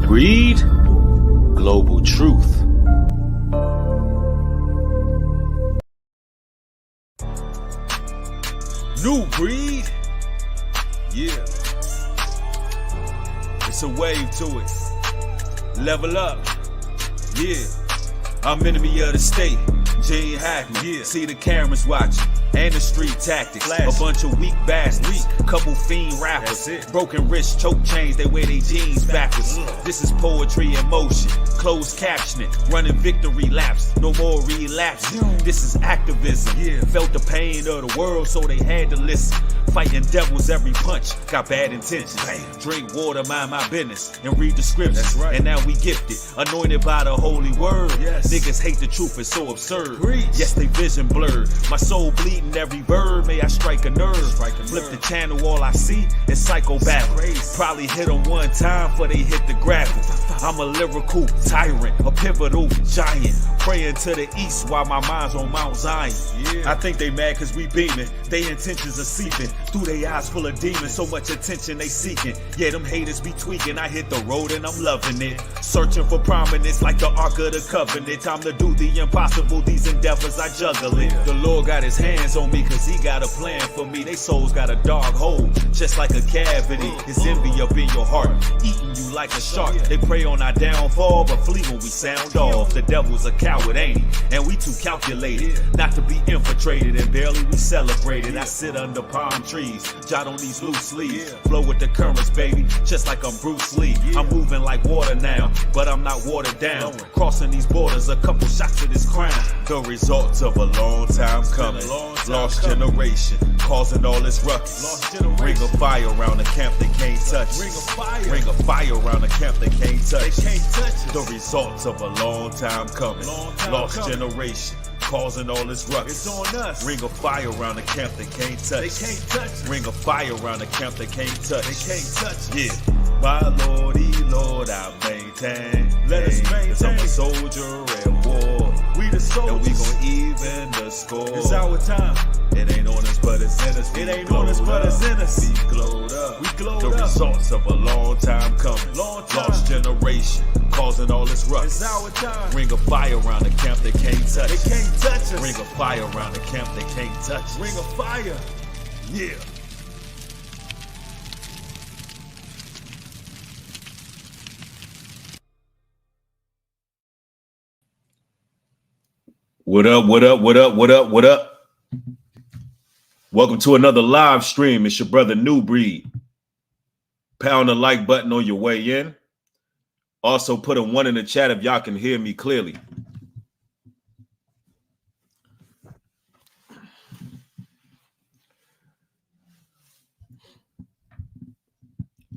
breed, global truth. New breed, yeah. It's a wave to it. Level up, yeah. I'm enemy of the state. Gene Hackman, yeah. See the cameras watching. And the street tactics, a bunch of weak bastards, couple fiend rappers, broken wrist, choke chains, they wear their jeans backwards. This is poetry in motion, closed captioning, running victory laps, no more relapsing. This is activism, felt the pain of the world, so they had to listen. Fighting devils every punch, got bad intentions. Drink water, mind my business, and read the scriptures. And now we gifted, anointed by the holy word. Niggas hate the truth, it's so absurd. Yes, they vision blurred, my soul bleeding every verb, may I strike a nerve. Flip the channel, all I see is psycho battle. Probably hit them one time before they hit the gravel. I'm a lyrical tyrant, a pivotal giant, praying to the east while my mind's on Mount Zion. I think they mad cause we beaming, they intentions are seeping through their eyes full of demons, so much attention they seeking. Yeah, them haters be tweaking, I hit the road and I'm loving it. Searching for prominence like the Ark of the Covenant. Time to do the impossible, these endeavors I juggle it. The Lord got his hands on me cause he got a plan for me. They souls got a dark hole, just like a cavity. It's envy up in your heart, eating you like a shark. They prey on our downfall, but flee when we sound off. The devil's a coward, ain't he? And we too calculated not to be infiltrated, and barely we celebrated. I sit under palm trees, jot on these loose leaves, flow with the currents, baby, just like I'm Bruce Lee. I'm moving like water now, but I'm not watered down. Crossing these borders, a couple shots of this crown. The results of a long time coming. Lost generation, causing all this ruckus. Ring of fire around the camp, they can't touch us. Ring of fire around the camp, they can't touch us. The results of a long time coming. Lost generation, causing all this ruckus. It's on us. Ring of fire around the camp, they can't touch us. Ring of fire around the camp, they can't touch us. Yeah. My Lordy, Lord, I maintain. Let us maintain. Cause I'm a soldier at war. We the soldiers. And we gon' even the score. It's our time. It ain't on us, but it's in us. It ain't on us, but it's in us. We glowed up. We glowed up. The results of a long time coming. Lost generation, causing all this ruckus. It's our time. Ring of fire around the camp, they can't touch us. They can't touch us. Ring of fire around the camp, they can't touch us. Ring of fire. Yeah. What up, what up, what up, what up, what up? Welcome to another live stream. It's your brother New Breed. Pound the like button on your way in. Also put a 1 in the chat if y'all can hear me clearly.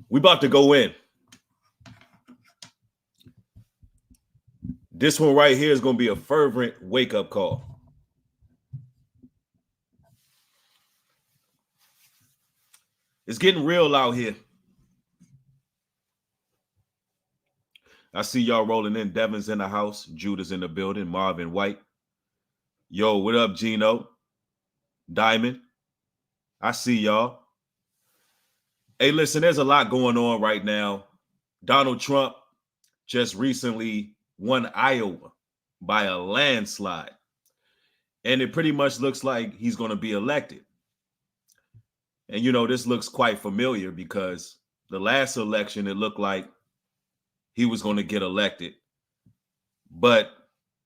We about to go in. This one right here is going to be a fervent wake-up call. It's getting real out here. I see y'all rolling in. Devin's in the house. Judah's in the building. Marvin White. Yo, what up, Gino? Diamond. I see y'all. Hey, listen, there's a lot going on right now. Donald Trump just recently won Iowa by a landslide. And it pretty much looks like he's going to be elected. And, you know, this looks quite familiar because the last election, it looked like he was going to get elected, but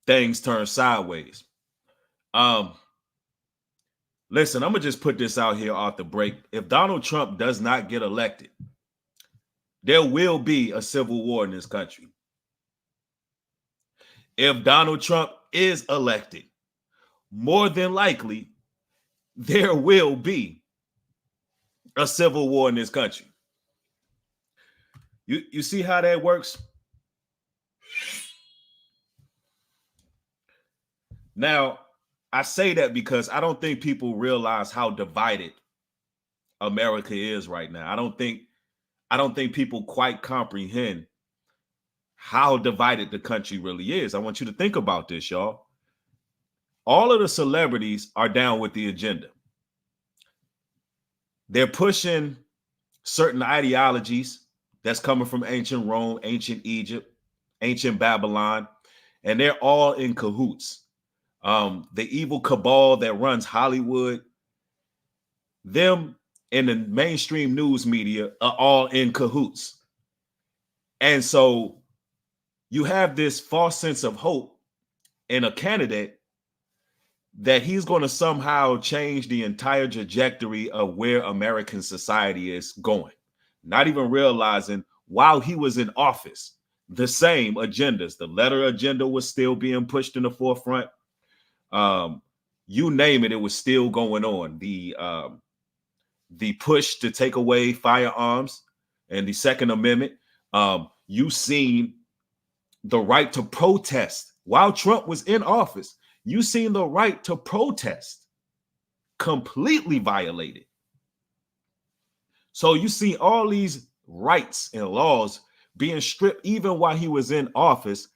things turned sideways. Listen, I'm going to just put this out here off the break. If Donald Trump does not get elected, there will be a civil war in this country. If Donald Trump is elected, more than likely, there will be a civil war in this country. You see how that works? Now, I say that because I don't think people realize how divided America is right now. I don't think people quite comprehend how divided the country really is. I want you to think about this, y'all. All of the celebrities are down with the agenda. They're pushing certain ideologies that's coming from ancient Rome, ancient Egypt, ancient Babylon, and they're all in cahoots. The evil cabal that runs Hollywood, them and the mainstream news media are all in cahoots. And so you have this false sense of hope in a candidate that he's going to somehow change the entire trajectory of where American society is going, not even realizing while he was in office, the same agendas, the letter agenda was still being pushed in the forefront. You name it, it was still going on. The push to take away firearms and the Second Amendment. You've seen the right to protest while Trump was in office. You've seen the right to protest completely violated. So you see all these rights and laws being stripped even while he was in office.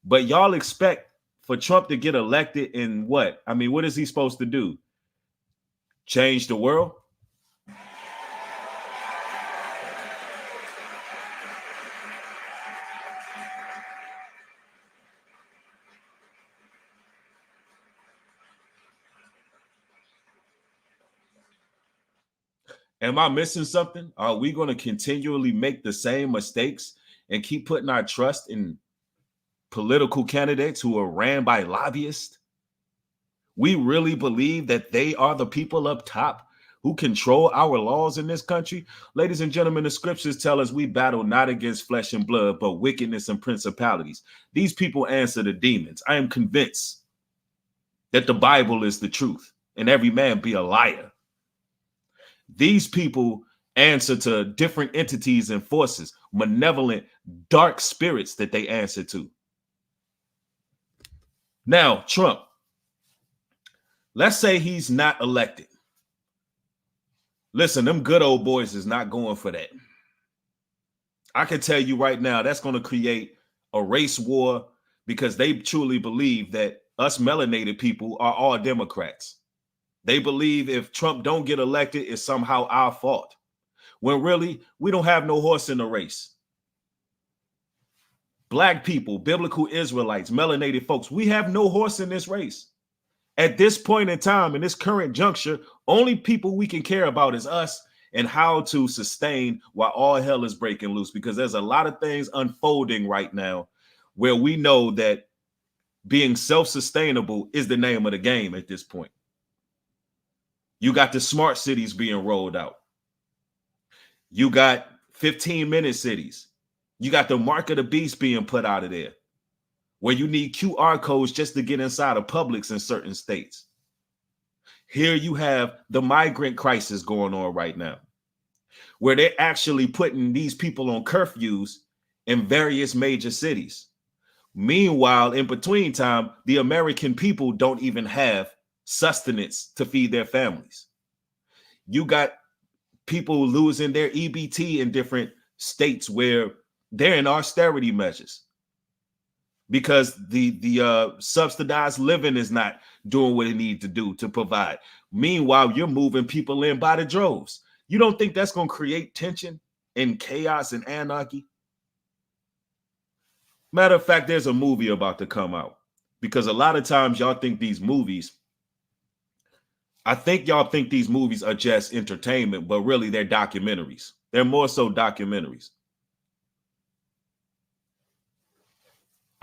But y'all expect for Trump to get elected in what? I mean, what is he supposed to do? Change the world? Am I missing something? Are we going to continually make the same mistakes and keep putting our trust in political candidates who are ran by lobbyists? We really believe that they are the people up top who control our laws in this country? Ladies and gentlemen, the scriptures tell us we battle not against flesh and blood, but wickedness and principalities. These people answer the demons. I am convinced that the Bible is the truth and every man be a liar. These people answer to different entities and forces, malevolent, dark spirits that they answer to. Now, Trump, let's say he's not elected. Listen, them good old boys is not going for that. I can tell you right now, that's going to create a race war because they truly believe that us melanated people are all Democrats. They believe if Trump don't get elected, it's somehow our fault. When really, we don't have no horse in the race. Black people, biblical Israelites, melanated folks, we have no horse in this race. At this point in time, in this current juncture, only people we can care about is us and how to sustain while all hell is breaking loose, because there's a lot of things unfolding right now where we know that being self-sustainable is the name of the game at this point. You got the smart cities being rolled out. You got 15-minute cities. You got the mark of the beast being put out of there, where you need QR codes just to get inside of Publix in certain states. Here you have the migrant crisis going on right now, where they're actually putting these people on curfews in various major cities. Meanwhile, in between time, the American people don't even have sustenance to feed their families. You got people losing their EBT in different states where they're in austerity measures because the subsidized living is not doing what it needs to do to provide. Meanwhile, you're moving people in by the droves. You don't think that's going to create tension and chaos and anarchy? Matter of fact, there's a movie about to come out, because a lot of times y'all think these movies, I think y'all think these movies are just entertainment, but really they're documentaries. They're more so documentaries.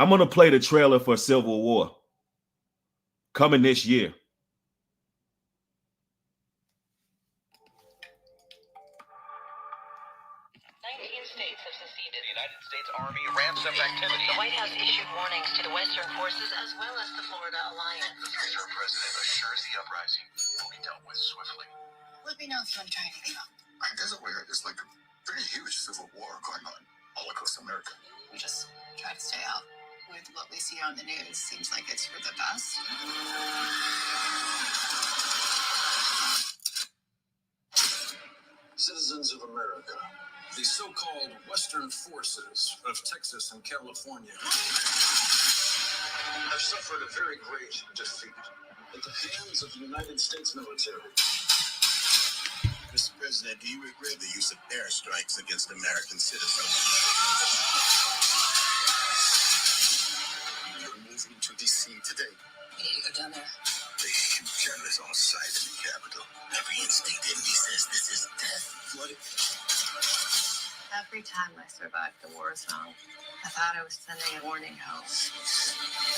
I'm going to play the trailer for Civil War coming this year. 19 states have seceded. The United States Army ramps up activity. The White House issued warnings to the Western forces as well as the Florida Alliance. Our president assures the uprising will be dealt with swiftly. Let me know if you want to try anything out. I guess over here there's like a pretty huge civil war going on all across America. We just try to stay out. With what we see on the news, seems like it's for the best. Citizens of America, the so-called Western forces of Texas and California have suffered a very great defeat at the hands of the United States military. Mr. President, do you regret the use of airstrikes against American citizens? You're moving to D.C. today. We need to go down there. They shoot journalists on sight in the Capitol. Every instinct in me says this is death. What? Every time I survived the war zone, I thought I was sending a warning home.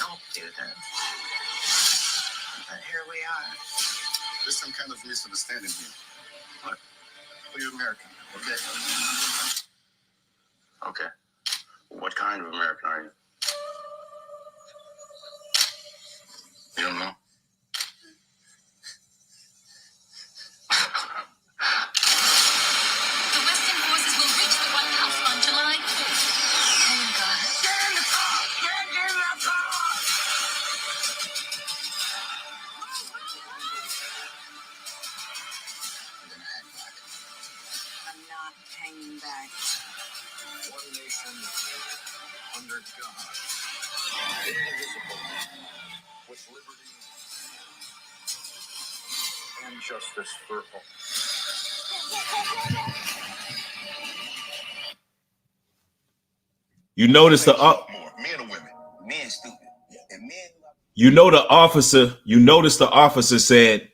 Don't do this. But here we are. There's some kind of misunderstanding here. Look, we're American, okay? Okay. What kind of American are you? You don't know? The Western forces will reach the White House on July 4th. Oh my God. Get in the car! Get in the car! I'm gonna hang back. I'm not hanging back. One nation under God, indivisible, with liberty and justice for all. You notice the Men or women? Men stupid. And men. you notice the officer said,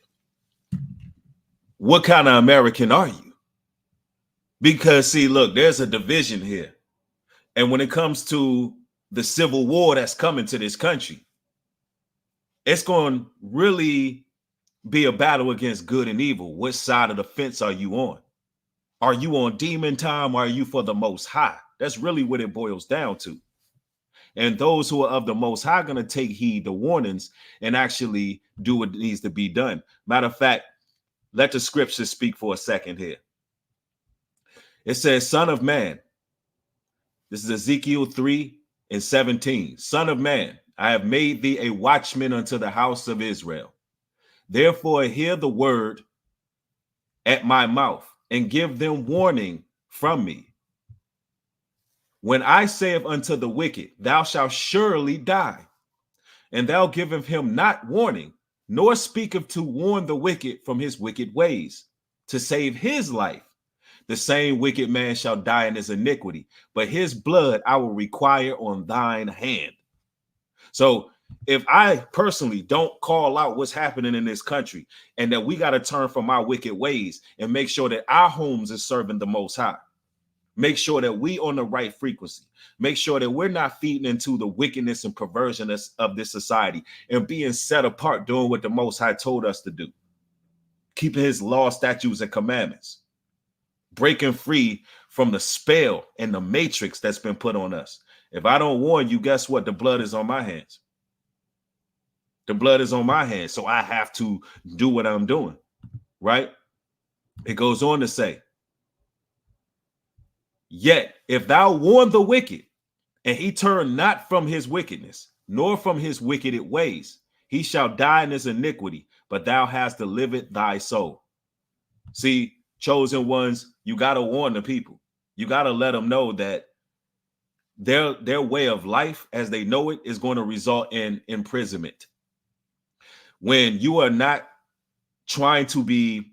what kind of American are you? Because see, look, there's a division here. And when it comes to the civil war that's coming to this country, it's going to really be a battle against good and evil. Which side of the fence are you on? Are you on demon time or are you for the Most High? That's really what it boils down to. And those who are of the Most High are going to take heed the warnings and actually do what needs to be done. Matter of fact, let the scriptures speak for a second here. It says, Son of man. This is Ezekiel 3:17. Son of man, I have made thee a watchman unto the house of Israel. Therefore, hear the word at my mouth and give them warning from me. When I saith unto the wicked, thou shalt surely die, and thou giveth him not warning, nor speaketh to warn the wicked from his wicked ways, to save his life, the same wicked man shall die in his iniquity, but his blood I will require on thine hand. So if I personally don't call out what's happening in this country and that we got to turn from our wicked ways and make sure that our homes is serving the Most High, make sure that we on the right frequency, make sure that we're not feeding into the wickedness and perversion of this society and being set apart, doing what the Most High told us to do, keeping his law, statutes, and commandments, breaking free from the spell and the matrix that's been put on us. If I don't warn you, guess what? The blood is on my hands. The blood is on my hands. So I have to do what I'm doing, right? It goes on to say, yet if thou warn the wicked, and he turn not from his wickedness, nor from his wicked ways, he shall die in his iniquity, but thou hast delivered thy soul. See, chosen ones, you got to warn the people. You got to let them know that their way of life as they know it is going to result in imprisonment. When you are not trying to be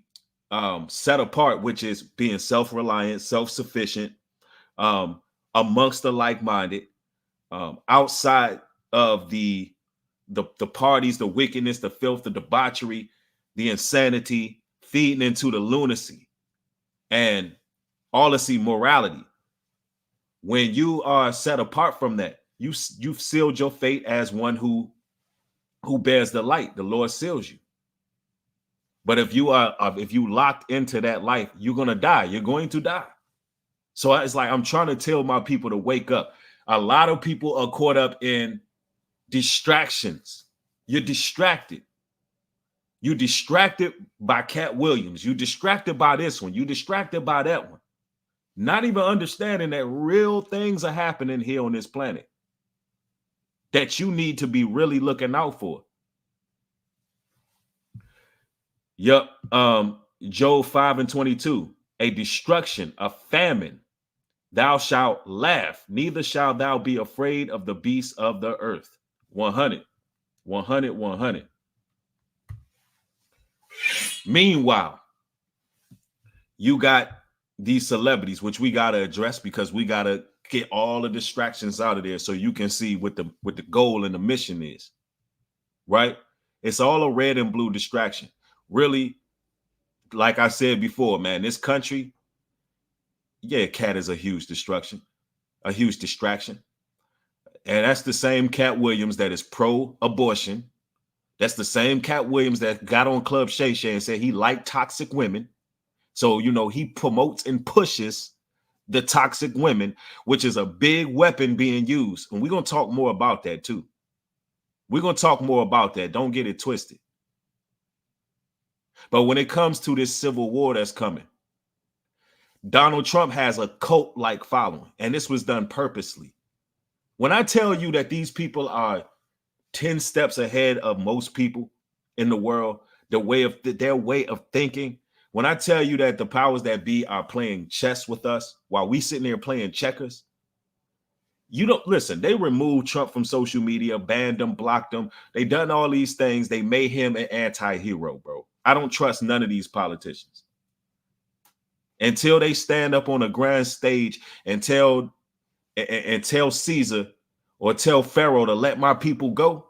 set apart, which is being self-reliant, self-sufficient, amongst the like-minded, outside of the parties, the wickedness, the filth, the debauchery, the insanity, feeding into the lunacy and all this immorality. When you are set apart from that, you've sealed your fate as one who bears the light. The Lord seals you. But if you locked into that life, you're going to die. You're going to die. So it's like I'm trying to tell my people to wake up. A lot of people are caught up in distractions. You're distracted. You're distracted by Cat Williams. You're distracted by this one. You're distracted by that one. Not even understanding that real things are happening here on this planet that you need to be really looking out for. Yep. Job 5:22, a destruction, a famine. Thou shalt laugh, neither shalt thou be afraid of the beasts of the earth. 100. Meanwhile, you got these celebrities, which we got to address because we got to get all the distractions out of there so you can see what the goal and the mission is, right? It's all a red and blue distraction. Really, like I said before, man, this country, yeah, cat is a huge distraction. And that's the same Cat Williams that is pro-abortion. That's the same Cat Williams that got on Club Shay Shay and said he liked toxic women. So, you know, he promotes and pushes the toxic women, which is a big weapon being used. And we're going to talk more about that too. We're going to talk more about that. Don't get it twisted. But when it comes to this civil war that's coming, Donald Trump has a cult-like following, and this was done purposely. When I tell you that these people are 10 steps ahead of most people in the world, their way of thinking, when I tell you that the powers that be are playing chess with us while we sitting there playing checkers, you don't listen. They removed Trump from social media, banned him, blocked him. They done all these things. They made him an anti-hero, bro. I don't trust none of these politicians until they stand up on a grand stage and tell Caesar or tell Pharaoh to let my people go,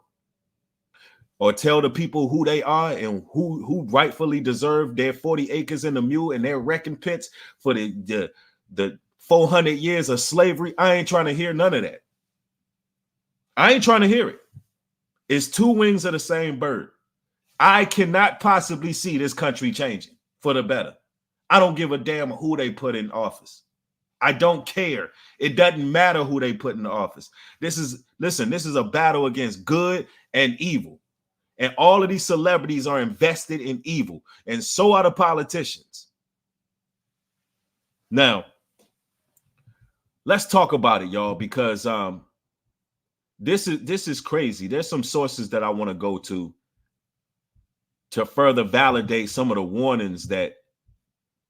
or tell the people who they are and who rightfully deserve their 40 acres and a mule and their recompense for the 400 years of slavery. I ain't trying to hear none of that. I ain't trying to hear it. It's two wings of the same bird. I cannot possibly see this country changing for the better. I don't give a damn who they put in office. I don't care. It doesn't matter who they put in the office. This is a battle against good and evil. And all of these celebrities are invested in evil. And so are the politicians. Now, let's talk about it, y'all, because this is crazy. There's some sources that I want to go to further validate some of the warnings that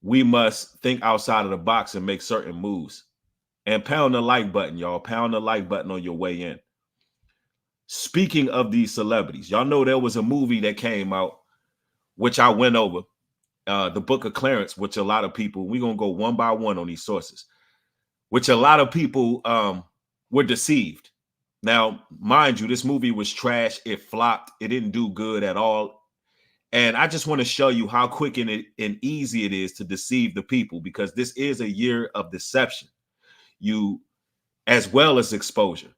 we must think outside of the box and make certain moves. And pound the like button, y'all. Pound the like button on your way in. Speaking of these celebrities, y'all know there was a movie that came out, which I went over, the Book of Clarence, which a lot of people, we're going to go one by one on these sources, which a lot of people were deceived. Now, mind you, this movie was trash. It flopped. It didn't do good at all. And I just want to show you how quick and easy it is to deceive the people, because this is a year of deception, as well as exposure.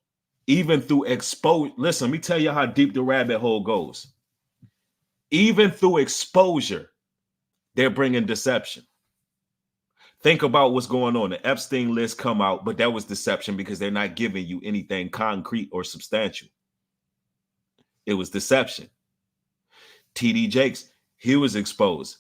Even through exposure, listen, let me tell you how deep the rabbit hole goes. Even through exposure, they're bringing deception. Think about what's going on. The Epstein list come out, but that was deception because they're not giving you anything concrete or substantial. It was deception. TD Jakes, he was exposed.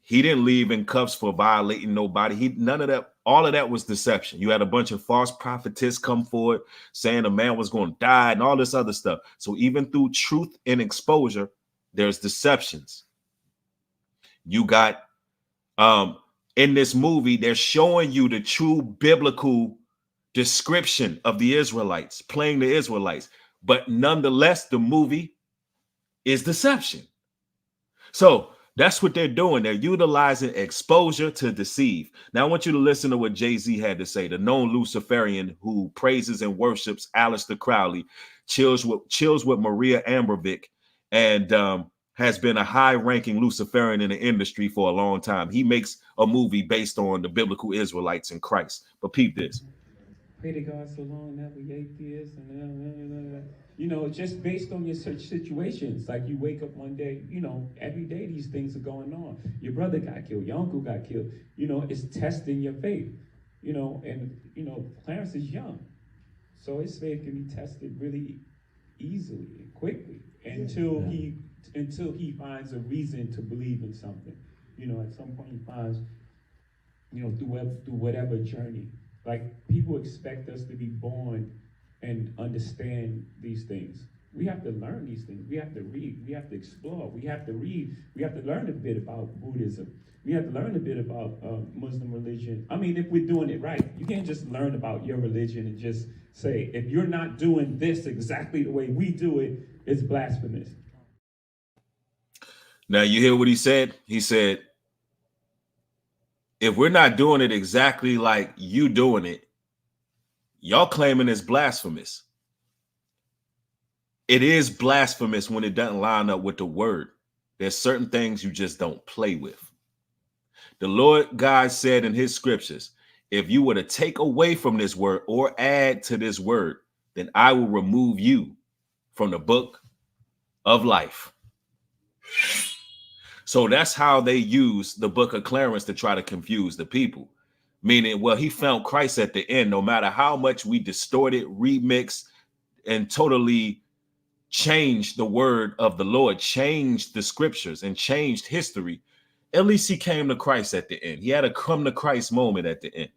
He didn't leave in cuffs for violating nobody. None of that. All of that was deception. You had a bunch of false prophetess come forward saying a man was going to die and all this other stuff. So even through truth and exposure, there's deceptions. You got in this movie, they're showing you the true biblical description of the Israelites, playing the Israelites. But nonetheless, the movie is deception. So that's what they're doing. They're utilizing exposure to deceive. Now, I want you to listen to what Jay-Z had to say, the known Luciferian who praises and worships Aleister Crowley, chills with Maria Ambervick, and has been a high-ranking Luciferian in the industry for a long time. He makes a movie based on the biblical Israelites and Christ. But peep this. Pray to God so long that we atheists and just based on your situations. Like you wake up one day, every day these things are going on. Your brother got killed, your uncle got killed. It's testing your faith. Clarence is young, so his faith can be tested really easily and quickly until he finds a reason to believe in something. At some point he finds, through whatever journey. Like, people expect us to be born and understand these things. We have to learn these things. We have to read. We have to explore. We have to read. We have to learn a bit about Buddhism. We have to learn a bit about Muslim religion. I mean, if we're doing it right. You can't just learn about your religion and just say, if you're not doing this exactly the way we do it, it's blasphemous. Now, you hear what he said? He said, if we're not doing it exactly like you doing it, y'all claiming it's blasphemous. It is blasphemous when it doesn't line up with the word. There's certain things you just don't play with. The Lord God said in his scriptures, if you were to take away from this word or add to this word, then I will remove you from the book of life. So that's how they use the book of Clarence to try to confuse the people. Meaning, well, he found Christ at the end, no matter how much we distort it, remix, and totally changed the word of the Lord, changed the scriptures and changed history. At least he came to Christ at the end. He had a come to Christ moment at the end.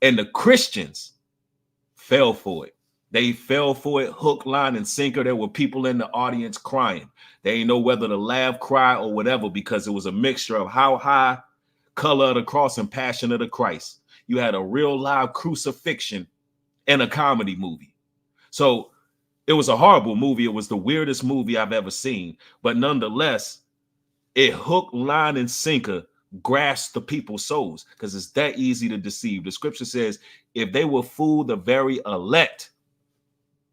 And the Christians fell for it. They fell for it hook, line, and sinker. There were people in the audience crying. They didn't know whether to laugh, cry, or whatever, because it was a mixture of how high, color of the cross, and passion of the Christ. You had a real live crucifixion and a comedy movie. So it was a horrible movie. It was the weirdest movie I've ever seen. But nonetheless, it hook, line, and sinker grasped the people's souls because it's that easy to deceive. The scripture says, if they will fool the very elect,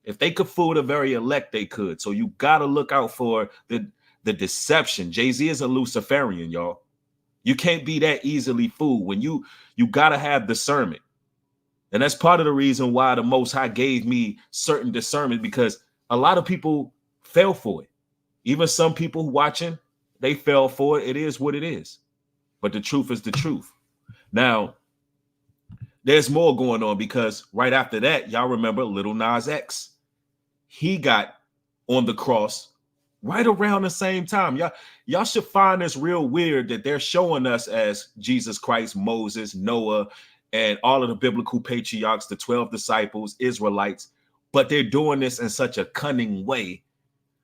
if they could fool the very elect, they could. So you got to look out for the deception. Jay-Z is a Luciferian, y'all. You can't be that easily fooled. When you got to have discernment. And that's part of the reason why the Most High gave me certain discernment, because a lot of people fell for it. Even some people watching, they fell for it. It is what it is. But the truth is the truth. Now, there's more going on, because right after that, y'all remember little Nas X. He got on the cross right around the same time. Y'all should find this real weird that they're showing us as Jesus Christ, Moses, Noah, and all of the biblical patriarchs, the 12 disciples, Israelites. But they're doing this in such a cunning way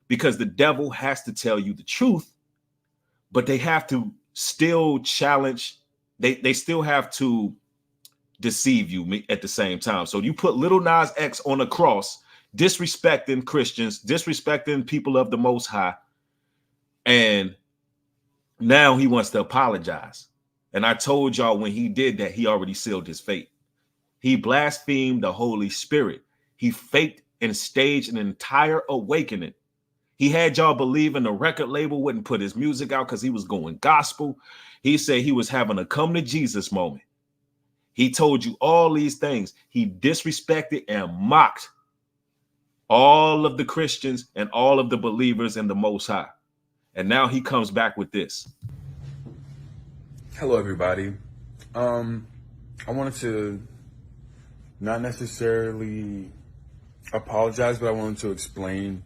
because the devil has to tell you the truth, but they have to still challenge. They still have to deceive you at the same time. So you put little Nas X on a cross, disrespecting Christians, disrespecting people of the Most High, and now he wants to apologize. And I told y'all when he did that, he already sealed his fate. He blasphemed the Holy Spirit. He faked and staged an entire awakening. He had y'all believing the record label wouldn't put his music out because he was going gospel. He said he was having a come to Jesus moment. He told you all these things. He disrespected and mocked all of the Christians and all of the believers in the Most High. And now he comes back with this. Hello, everybody. I wanted to not necessarily apologize, but I wanted to explain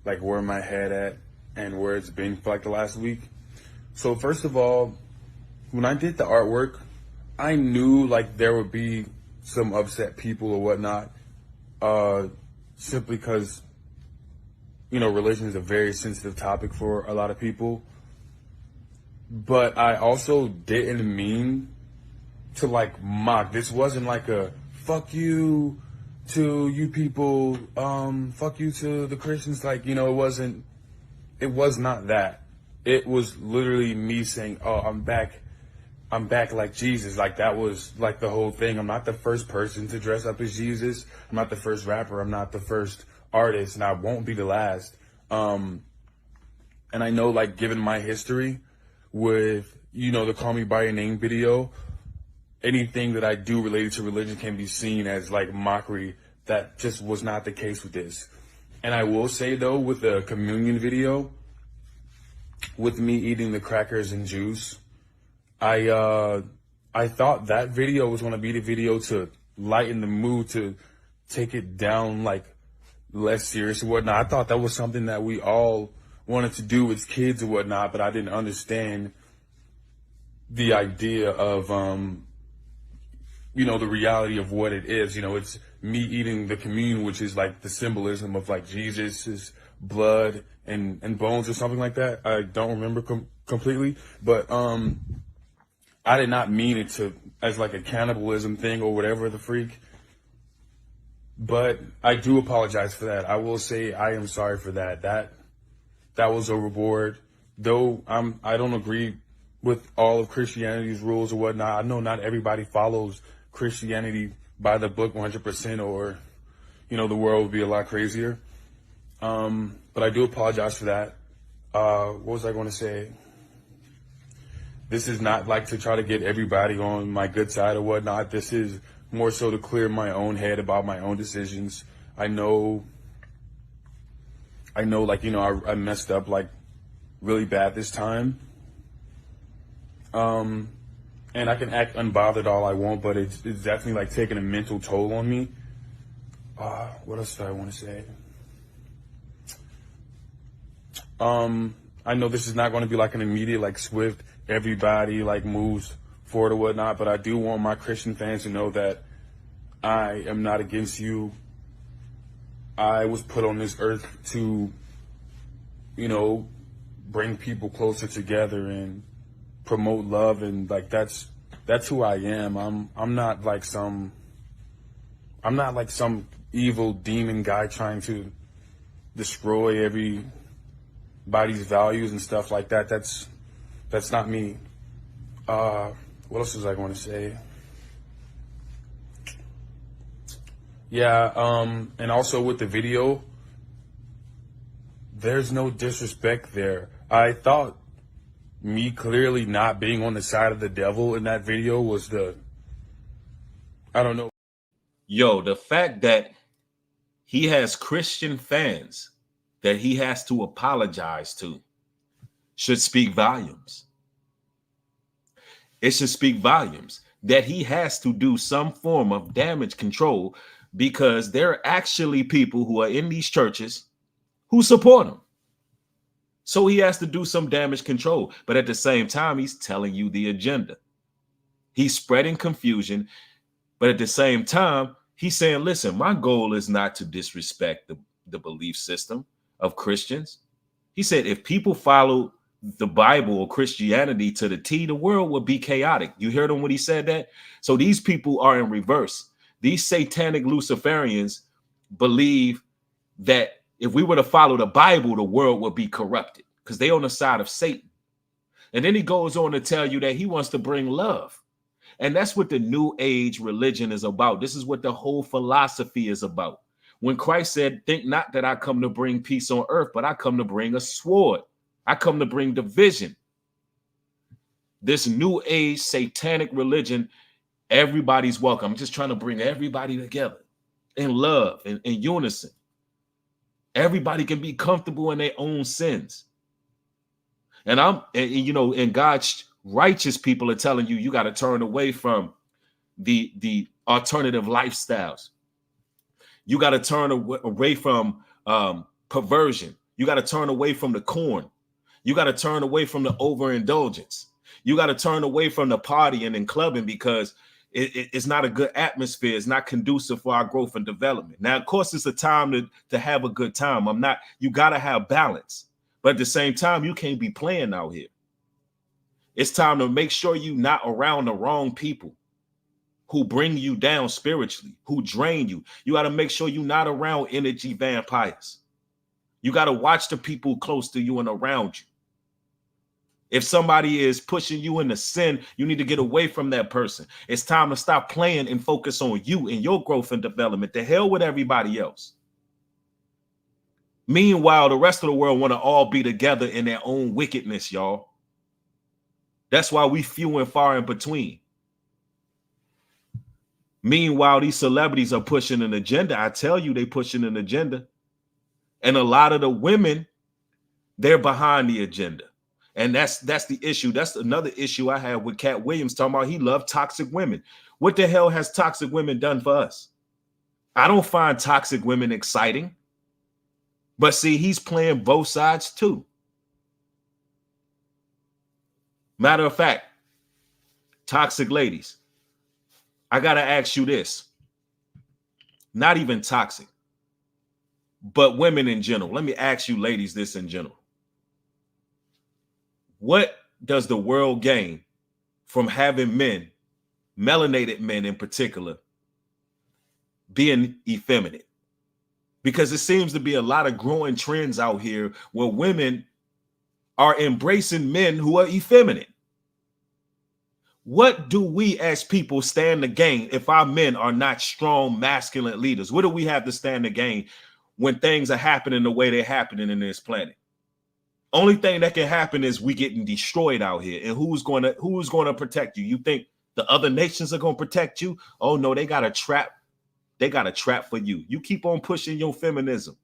like where my head at and where it's been for like the last week. So first of all, when I did the artwork, I knew like there would be some upset people or whatnot, simply because, you know, religion is a very sensitive topic for a lot of people. But I also didn't mean to like mock. This wasn't like a fuck you to you people, fuck you to the Christians. Like, you know, it was not that. It was literally me saying, oh, I'm back like Jesus. Like that was like the whole thing. I'm not the first person to dress up as Jesus. I'm not the first rapper. I'm not the first artist, and I won't be the last. And I know, like, given my history with, you know, the Call Me By Your Name video, anything that I do related to religion can be seen as like mockery. That just was not the case with this. And I will say though, with the communion video, with me eating the crackers and juice, I thought that video was going to be the video to lighten the mood, to take it down like less serious and whatnot. I thought that was something that we all wanted to do as kids or whatnot, but I didn't understand the idea of, you know, the reality of what it is. You know, it's me eating the communion, which is like the symbolism of like Jesus's blood and bones or something like that. I don't remember completely, but I did not mean it to as like a cannibalism thing or whatever the freak. But I do apologize for that. I will say I am sorry for that. That was overboard. Though I don't agree with all of Christianity's rules or whatnot. I know not everybody follows Christianity by the book 100%, or, you know, the world would be a lot crazier. But I do apologize for that. What was I going to say? This is not like to try to get everybody on my good side or whatnot. This is more so to clear my own head about my own decisions. I know, like, you know, I messed up like really bad this time. And I can act unbothered all I want, but it's definitely like taking a mental toll on me. What else do I want to say? I know this is not going to be like an immediate, like swift, everybody like moves forward or whatnot, but I do want my Christian fans to know that I am not against you. I was put on this earth to, you know, bring people closer together and promote love, and like that's who I am. I'm not like some evil demon guy trying to destroy everybody's values and stuff like that. That's not me. What else was I going to say? Yeah, and also with the video, there's no disrespect there. I thought me clearly not being on the side of the devil in that video was I don't know. Yo, the fact that he has Christian fans that he has to apologize to should speak volumes. It should speak volumes that he has to do some form of damage control, because there are actually people who are in these churches who support him. So he has to do some damage control. But at the same time, he's telling you the agenda. He's spreading confusion. But at the same time, he's saying, listen, my goal is not to disrespect the belief system of Christians. He said, if people follow the Bible or Christianity to the T, the world would be chaotic. You heard him when he said that? So these people are in reverse. These satanic Luciferians believe that if we were to follow the Bible, the world would be corrupted because they're on the side of Satan. And then he goes on to tell you that he wants to bring love. And that's what the New Age religion is about. This is what the whole philosophy is about. When Christ said, think not that I come to bring peace on earth, but I come to bring a sword. I come to bring division. This New Age satanic religion, everybody's welcome. I'm just trying to bring everybody together in love and in unison. Everybody can be comfortable in their own sins. And and God's righteous people are telling you, you got to turn away from the alternative lifestyles. You got to turn away from perversion. You got to turn away from the corn. You got to turn away from the overindulgence. You got to turn away from the partying and clubbing, because it's not a good atmosphere. It's not conducive for our growth and development. Now, of course, it's a time to have a good time. You got to have balance. But at the same time, you can't be playing out here. It's time to make sure you're not around the wrong people who bring you down spiritually, who drain you. You got to make sure you're not around energy vampires. You got to watch the people close to you and around you. If somebody is pushing you into sin, you need to get away from that person. It's time to stop playing and focus on you and your growth and development. The hell with everybody else. Meanwhile, the rest of the world want to all be together in their own wickedness, y'all. That's why we few and far in between. Meanwhile, these celebrities are pushing an agenda. I tell you, they pushing an agenda. And a lot of the women, they're behind the agenda. And that's the issue. That's another issue I have with Cat Williams talking about he loved toxic women. What the hell has toxic women done for us? I don't find toxic women exciting. But see, he's playing both sides too. Matter of fact, toxic ladies, I got to ask you this. Not even toxic, but women in general. Let me ask you ladies this in general. What does the world gain from having men, melanated men in particular, being effeminate? Because it seems to be a lot of growing trends out here where women are embracing men who are effeminate. What do we as people stand to gain if our men are not strong, masculine leaders? What do we have to stand to gain when things are happening the way they're happening in this planet? Only thing that can happen is we getting destroyed out here. And who's gonna protect you? You think the other nations are gonna protect you? Oh no, they got a trap. They got a trap for you. You keep on pushing your feminism.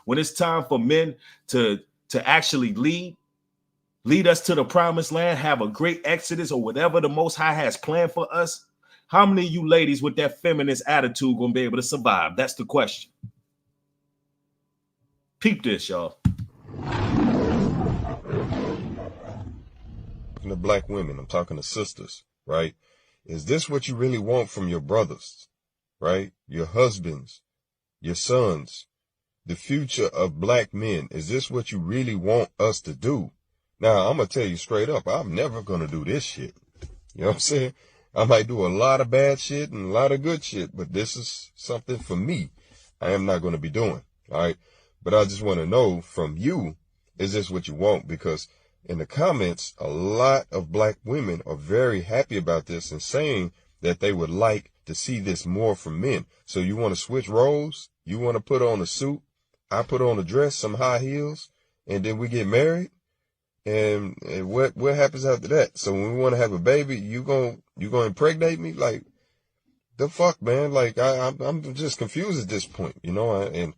When it's time for men to actually lead us to the promised land, have a great exodus or whatever the Most High has planned for us, how many of you ladies with that feminist attitude gonna be able to survive? That's the question. Peep this, y'all. To black women, I'm talking to sisters, right? Is this what you really want from your brothers, right? Your husbands, your sons, the future of black men? Is this what you really want us to do? Now, I'm going to tell you straight up, I'm never going to do this shit. You know what I'm saying? I might do a lot of bad shit and a lot of good shit, but this is something for me I am not going to be doing, all right? But I just want to know from you, is this what you want? Because in the comments, a lot of black women are very happy about this and saying that they would like to see this more from men. So you want to switch roles? You want to put on a suit? I put on a dress, some high heels, and then we get married? And what happens after that? So when we want to have a baby, you gonna impregnate me? Like, the fuck, man? Like, I'm just confused at this point, you know, and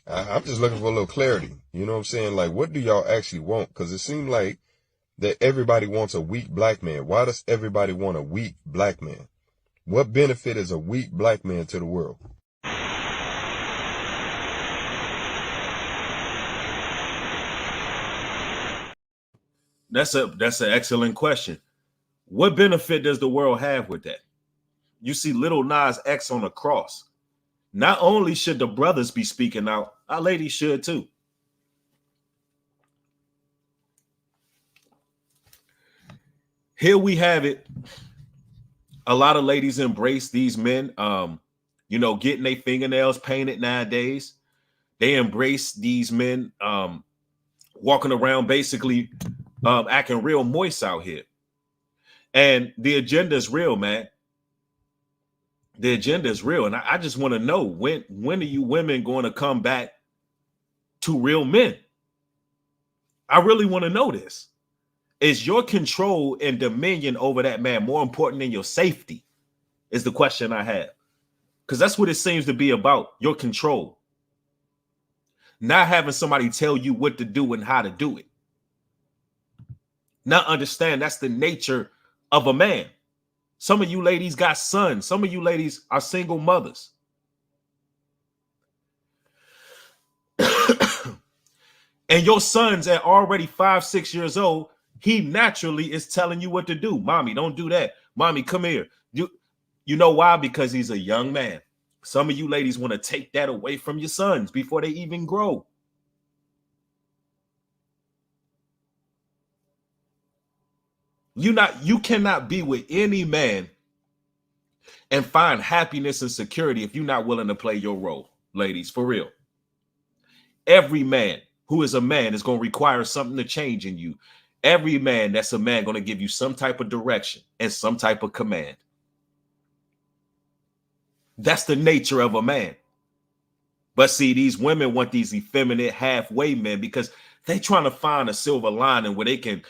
I'm just looking for a little clarity. You know what I'm saying? Like, what do y'all actually want? Because it seems like that everybody wants a weak black man. Why does everybody want a weak black man? What benefit is a weak black man to the world? That's an excellent question. What benefit does the world have with that? You see little Nas X on the cross. Not only should the brothers be speaking out, our ladies should too. Here we have it. A lot of ladies embrace these men, getting their fingernails painted nowadays. They embrace these men walking around basically acting real moist out here. And the agenda is real, man. The agenda is real. And I just want to know, when are you women going to come back to real men? I really want to know this. Is your control and dominion over that man more important than your safety? Is the question I have. Because that's what it seems to be about, your control. Not having somebody tell you what to do and how to do it. Not understand that's the nature of a man. Some of you ladies got sons. Some of you ladies are single mothers. And your sons at already 5, 6 years old, he naturally is telling you what to do. Mommy, don't do that. Mommy, come here. You know why? Because he's a young man. Some of you ladies want to take that away from your sons before they even grow. You cannot be with any man and find happiness and security if you're not willing to play your role, ladies, for real. Every man who is a man is going to require something to change in you. Every man that's a man going to give you some type of direction and some type of command. That's the nature of a man. But see, these women want these effeminate halfway men because they're trying to find a silver lining where they can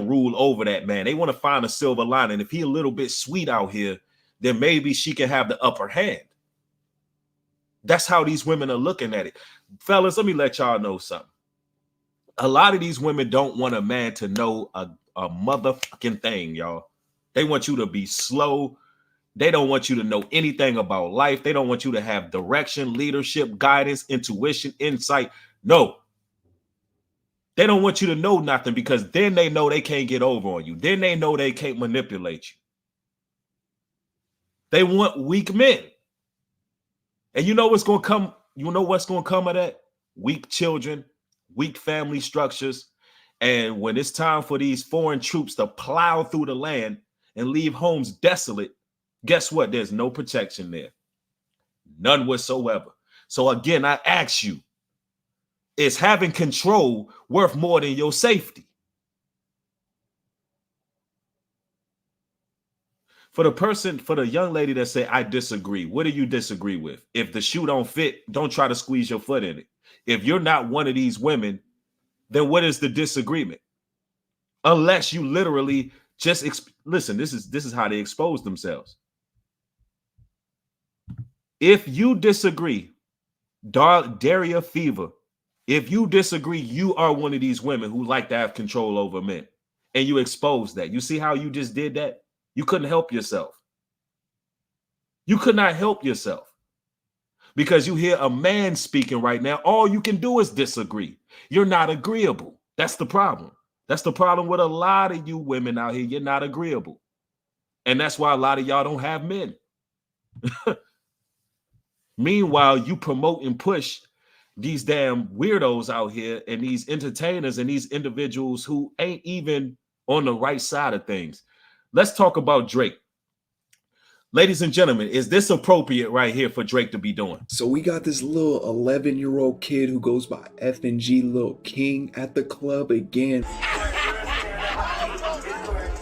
rule over that man. They want to find a silver lining. If he a little bit sweet out here, then maybe she can have the upper hand. That's how these women are looking at it. Fellas, let me let y'all know something. A lot of these women don't want a man to know a motherfucking thing, y'all. They want you to be slow. They don't want you to know anything about life. They don't want you to have direction, leadership, guidance, intuition, insight. No. They don't want you to know nothing because then they know they can't get over on you. Then they know they can't manipulate you. They want weak men. And you know what's going to come? You know what's going to come of that? Weak children, weak family structures. And when it's time for these foreign troops to plow through the land and leave homes desolate, guess what? There's no protection there. None whatsoever. So again, I ask you, is having control worth more than your safety? For the young lady that say, I disagree, what do you disagree with? If the shoe don't fit, don't try to squeeze your foot in it. If you're not one of these women, then what is the disagreement? Unless you literally just listen, this is how they expose themselves. If you disagree, Daria Fever, if you disagree, you are one of these women who like to have control over men, and you expose that. You see how you just did that? You couldn't help yourself. You could not help yourself because you hear a man speaking right now. All you can do is disagree. You're not agreeable. That's the problem. That's the problem with a lot of you women out here. You're not agreeable. And that's why a lot of y'all don't have men. Meanwhile, you promote and push these damn weirdos out here and these entertainers and these individuals who ain't even on the right side of things. Let's talk about Drake. Ladies and gentlemen, is this appropriate right here for Drake to be doing? So we got this little 11-year-old kid who goes by F&G Lil King at the club again.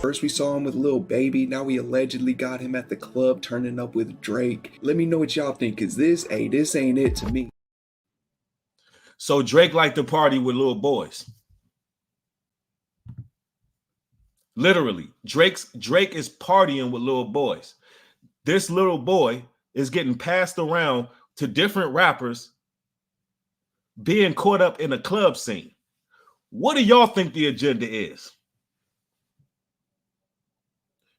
First we saw him with Lil Baby, now we allegedly got him at the club turning up with Drake. Let me know what y'all think, cause this ain't it to me. So Drake liked to party with little boys. Literally, Drake is partying with little boys. This little boy is getting passed around to different rappers, being caught up in a club scene. What do y'all think the agenda is?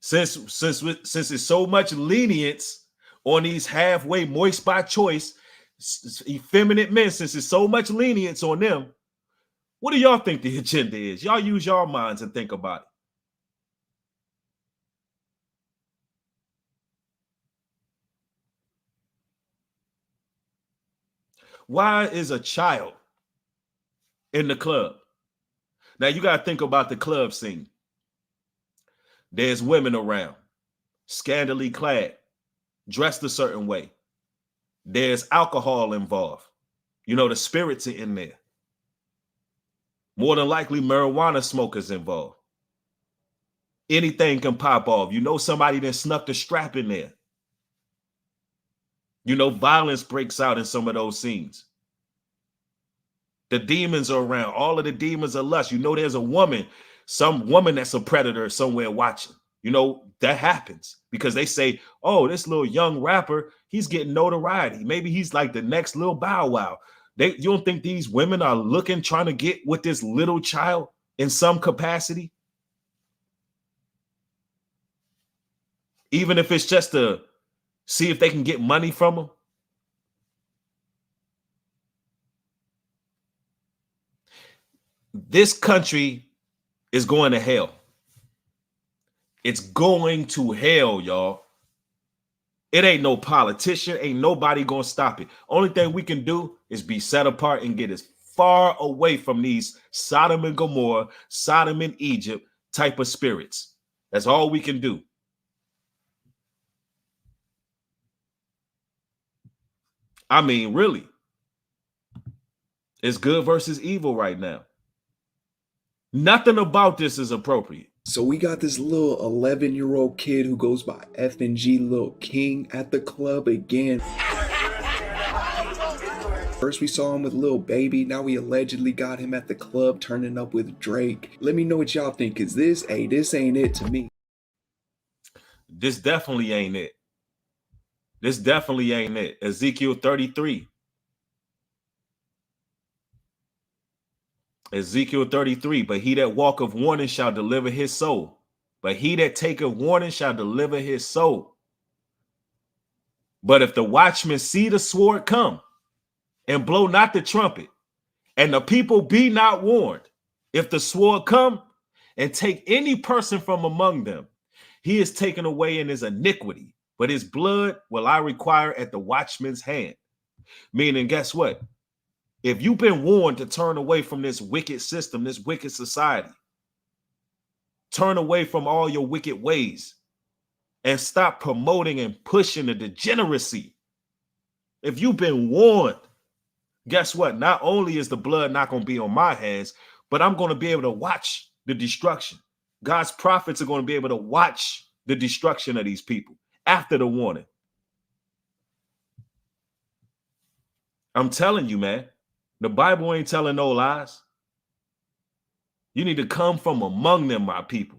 Since it's so much lenience on these halfway moist by choice, effeminate men, since it's so much lenience on them, what do y'all think the agenda is? Y'all use your minds and think about it. Why is a child in the club? Now you got to think about the club scene. There's women around, scantily clad, dressed a certain way. There's alcohol involved. You know, the spirits are in there. More than likely, marijuana smokers involved. Anything can pop off. You know, somebody that snuck the strap in there. You know, violence breaks out in some of those scenes. The demons are around. All of the demons are lust. You know, there's a woman, some woman that's a predator somewhere watching. You know, that happens because they say, oh, this little young rapper, he's getting notoriety. Maybe he's like the next little Bow Wow. You don't think these women are looking, trying to get with this little child in some capacity? Even if it's just to see if they can get money from him. This country is going to hell. It's going to hell, y'all. It ain't no politician, ain't nobody going to stop it. Only thing we can do is be set apart and get as far away from these Sodom and Gomorrah, Sodom and Egypt type of spirits. That's all we can do. I mean, really, it's good versus evil right now. Nothing about this is appropriate. So we got this little 11-year-old kid who goes by F&G Lil King at the club again. First we saw him with Lil Baby, now we allegedly got him at the club turning up with Drake. Let me know what y'all think, cause this ain't it to me. This definitely ain't it. This definitely ain't it. Ezekiel 33. Ezekiel 33, but he that walketh warning shall deliver his soul. But he that taketh warning shall deliver his soul. But if the watchmen see the sword come and blow not the trumpet, and the people be not warned, if the sword come and take any person from among them, he is taken away in his iniquity, but his blood will I require at the watchman's hand. Meaning, guess what? If you've been warned to turn away from this wicked system, this wicked society, turn away from all your wicked ways and stop promoting and pushing the degeneracy. If you've been warned, guess what? Not only is the blood not going to be on my hands, but I'm going to be able to watch the destruction. God's prophets are going to be able to watch the destruction of these people after the warning. I'm telling you, man, the Bible ain't telling no lies. You need to come from among them, my people.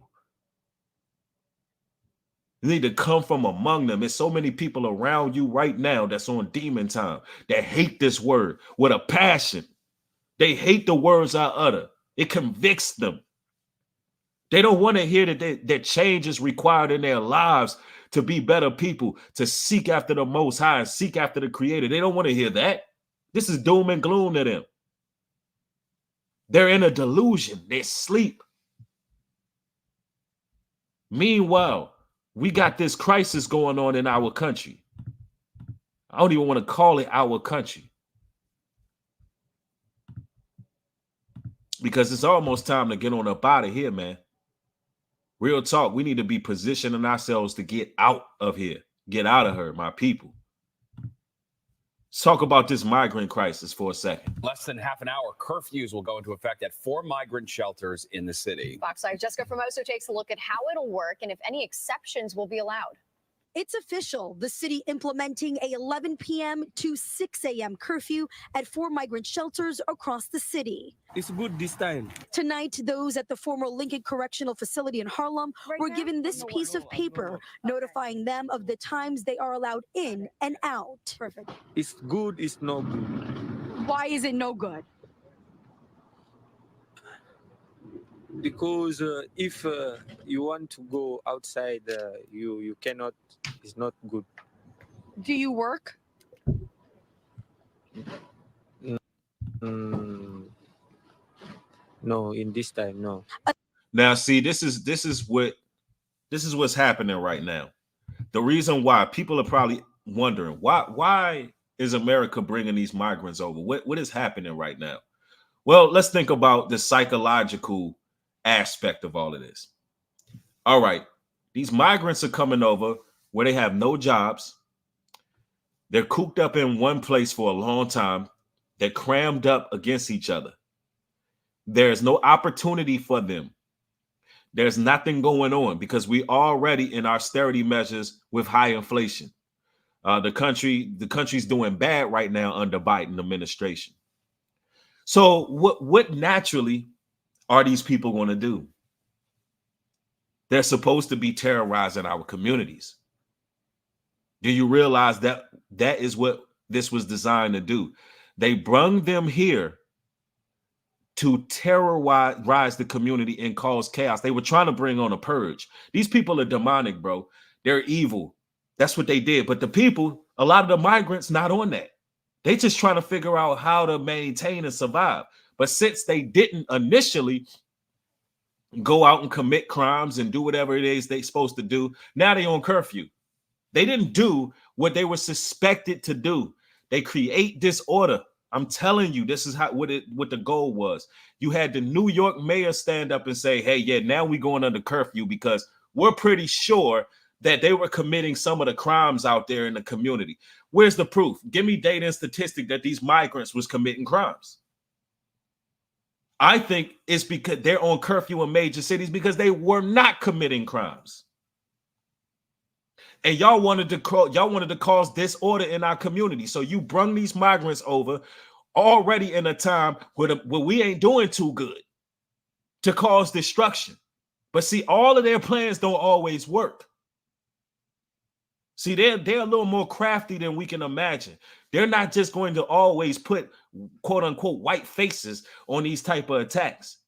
You need to come from among them. There's so many people around you right now that's on demon time that hate this word with a passion. They hate the words I utter. It convicts them. They don't want to hear that change is required in their lives to be better people, to seek after the Most High and seek after the Creator. They don't want to hear that. This is doom and gloom to them. They're in a delusion. They're asleep. Meanwhile, we got this crisis going on in our country. I don't even want to call it our country, because it's almost time to get on up out of here, man. Real talk. We need to be positioning ourselves to get out of here. Get out of her, my people. Let's talk about this migrant crisis for a second. Less than half an hour, curfews will go into effect at 4 migrant shelters in the city. Fox 5 Jessica Formoso takes a look at how it'll work and if any exceptions will be allowed. It's official. The city implementing a 11 p.m. to 6 a.m. curfew at 4 migrant shelters across the city. It's good this time. Tonight, those at the former Lincoln Correctional Facility in Harlem were given this piece of paper notifying them of the times they are allowed in and out. Perfect. It's good, it's no good. Why is it no good? Because if you want to go outside, you cannot. It's not good. Do you work? No, in this time, no. Now, see, this is what's happening right now. The reason why people are probably wondering why is America bringing these migrants over? What is happening right now? Well, let's think about the psychological aspect of all of this. All right, these migrants are coming over where they have no jobs. They're cooped up in one place for a long time. They're crammed up against each other. There's no opportunity for them. There's nothing going on because we already in austerity measures with high inflation. The country's doing bad right now under Biden administration. So what naturally are these people going to do? They're supposed to be terrorizing our communities. Do you realize that that is what this was designed to do? They brung them here to terrorize the community and cause chaos. They were trying to bring on a purge. These people are demonic, bro. They're evil. That's what they did. But the people, a lot of the migrants, not on that. They just trying to figure out how to maintain and survive. But since they didn't initially go out and commit crimes and do whatever it is they're supposed to do, now they're on curfew. They didn't do what they were suspected to do. They create disorder. I'm telling you, this is what the goal was. You had the New York mayor stand up and say, hey, yeah, now we're going under curfew because we're pretty sure that they were committing some of the crimes out there in the community. Where's the proof? Give me data and statistic that these migrants was committing crimes. I think it's because they're on curfew in major cities because they were not committing crimes. And y'all wanted to cause disorder in our community. So you brung these migrants over already in a time where we ain't doing too good to cause destruction. But see, all of their plans don't always work. See, they're a little more crafty than we can imagine. They're not just going to always put quote unquote white faces on these type of attacks.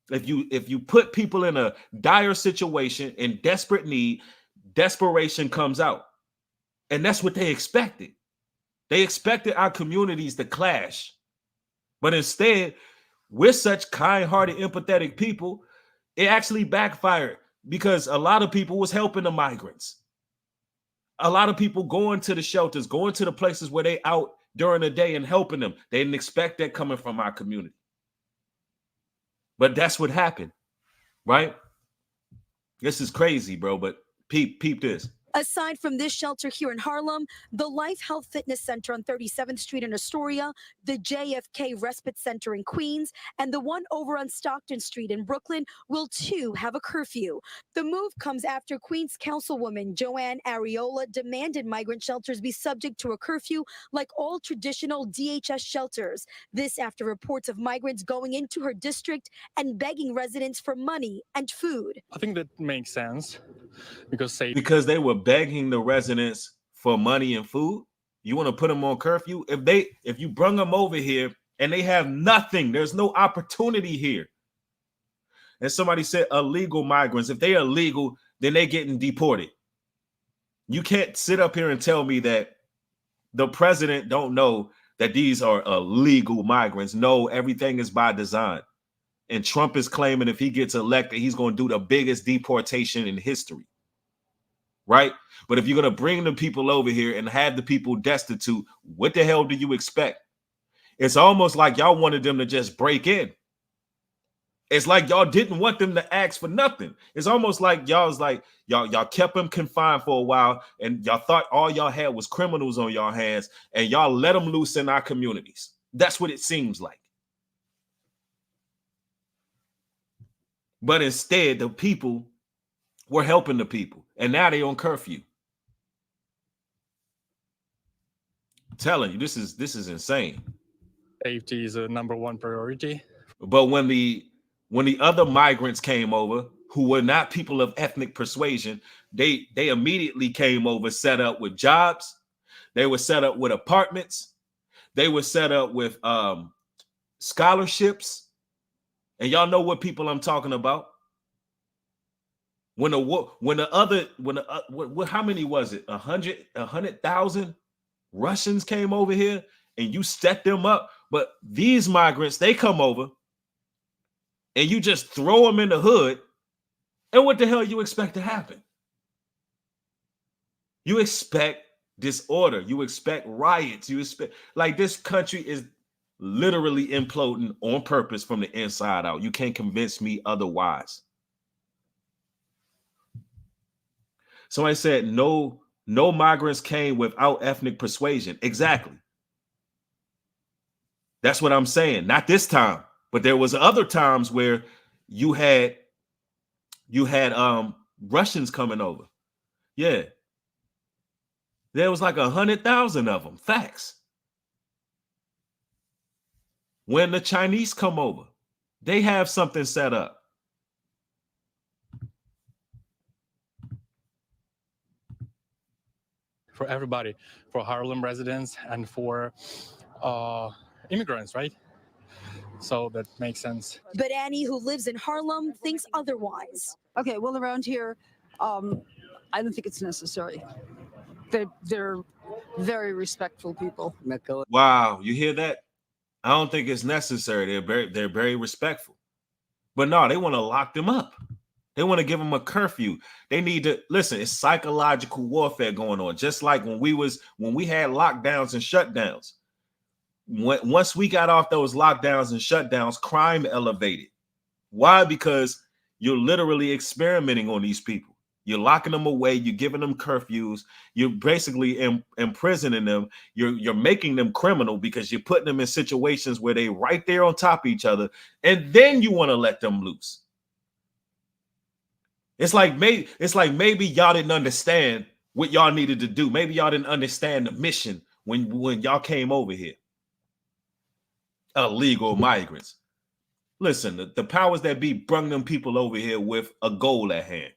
If you put people in a dire situation, in desperate need, desperation comes out. And that's what they expected. They expected our communities to clash. But instead, we're such kind-hearted, empathetic people, it actually backfired because a lot of people was helping the migrants. A lot of people going to the shelters, going to the places where they out during the day and helping them. They didn't expect that coming from our community. But that's what happened, right? This is crazy, bro, but peep this. Aside from this shelter here in Harlem, the Life Health Fitness Center on 37th Street in Astoria, the JFK Respite Center in Queens, and the one over on Stockton Street in Brooklyn will too have a curfew. The move comes after Queens Councilwoman Joanne Ariola demanded migrant shelters be subject to a curfew like all traditional DHS shelters. This after reports of migrants going into her district and begging residents for money and food. I think that makes sense because they were begging the residents for money and food. You want to put them on curfew? If you bring them over here and they have nothing, there's no opportunity here. And somebody said illegal migrants. If they are legal, then they're getting deported. You can't sit up here and tell me that the president don't know that these are illegal migrants. No, everything is by design. And Trump is claiming if he gets elected, he's going to do the biggest deportation in history. Right? But if you're going to bring the people over here and have the people destitute, what the hell do you expect? It's almost like y'all wanted them to just break in. It's like y'all didn't want them to ask for nothing. It's almost like y'all kept them confined for a while and y'all thought all y'all had was criminals on y'all hands and y'all let them loose in our communities. That's what it seems like. But instead, the people were helping the people, and now they on curfew. I'm telling you, this is insane. Safety is a #1 priority. But when the other migrants came over, who were not people of ethnic persuasion, they immediately came over, set up with jobs. They were set up with apartments. They were set up with scholarships. And y'all know what people I'm talking about. How many was it? 100,000 Russians came over here and you set them up. But these migrants, they come over and you just throw them in the hood. And what the hell you expect to happen? You expect disorder. You expect riots. You expect, like, this country is literally imploding on purpose from the inside out. You can't convince me otherwise. Somebody said no migrants came without ethnic persuasion. Exactly. That's what I'm saying. Not this time, but there was other times where you had Russians coming over. Yeah. There was like 100,000 of them. Facts. When the Chinese come over, they have something set up. For everybody, for Harlem residents and for immigrants, right? So that makes sense. But Annie, who lives in Harlem, thinks otherwise. Okay, well, around here, I don't think it's necessary. They're very respectful people. Wow, you hear that? I don't think it's necessary. They're very respectful. But no, they want to lock them up. They want to give them a curfew. They need to listen. It's psychological warfare going on. Just like when we had lockdowns and shutdowns. Once we got off those lockdowns and shutdowns, crime elevated. Why? Because you're literally experimenting on these people. You're locking them away. You're giving them curfews. You're basically imprisoning them. You're making them criminal because you're putting them in situations where they right there on top of each other. And then you want to let them loose. It's like maybe y'all didn't understand what y'all needed to do. Maybe y'all didn't understand the mission when y'all came over here. Illegal migrants. Listen, the powers that be brung them people over here with a goal at hand.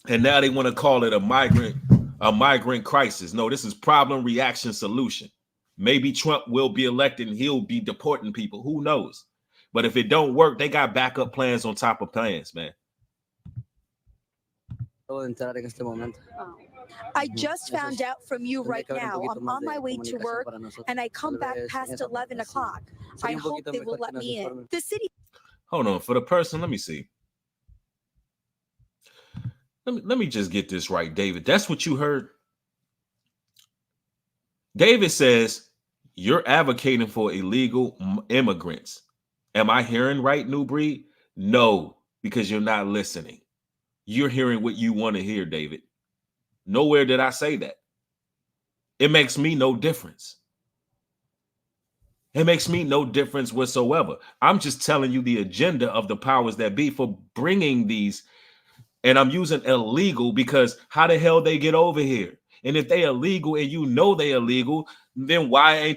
And now they want to call it a migrant crisis. No, this is problem, reaction, solution. Maybe Trump will be elected and he'll be deporting people. Who knows? But if it don't work, they got backup plans on top of plans, man. I just found out from you right now. I'm on my way to work and I come back past 11 o'clock. I hope they will let me in. The city. Hold on. For the person, let me see. Let me just get this right, David. That's what you heard. David says you're advocating for illegal immigrants. Am I hearing right, New Breed? No, because you're not listening. you're hearing what you want to hear, David. Nowhere did I say that. It makes me no difference. It makes me no difference whatsoever. I'm just telling you the agenda of the powers that be for bringing these. And I'm using illegal because how the hell they get over here? And if they illegal and you know they illegal, then why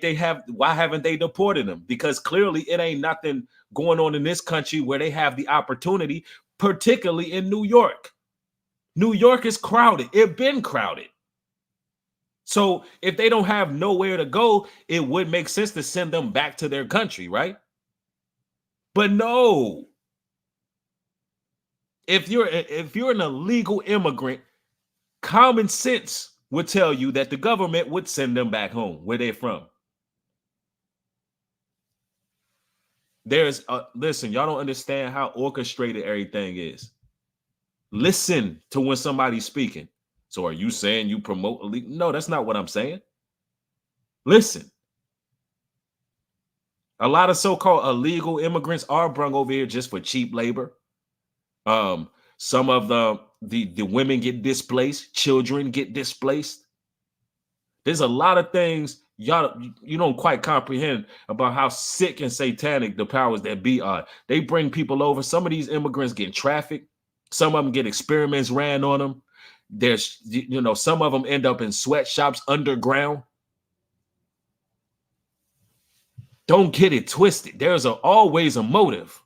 haven't they deported them? Because clearly it ain't nothing going on in this country where they have the opportunity, particularly in New York. New York is crowded. It's been crowded. So if they don't have nowhere to go, it would make sense to send them back to their country, right? But no. If you're an illegal immigrant, common sense would tell you that the government would send them back home where they're from. Listen, y'all don't understand how orchestrated everything is. Listen to when somebody's speaking. So are you saying you promote illegal? No, that's not what I'm saying. Listen. A lot of so-called illegal immigrants are brought over here just for cheap labor. Some of the women get displaced, children get displaced. There's a lot of things you don't quite comprehend about how sick and satanic the powers that be are. They bring people over. Some of these immigrants get trafficked. Some of them get experiments ran on them. There's, some of them end up in sweatshops underground. Don't get it twisted. There's always a motive.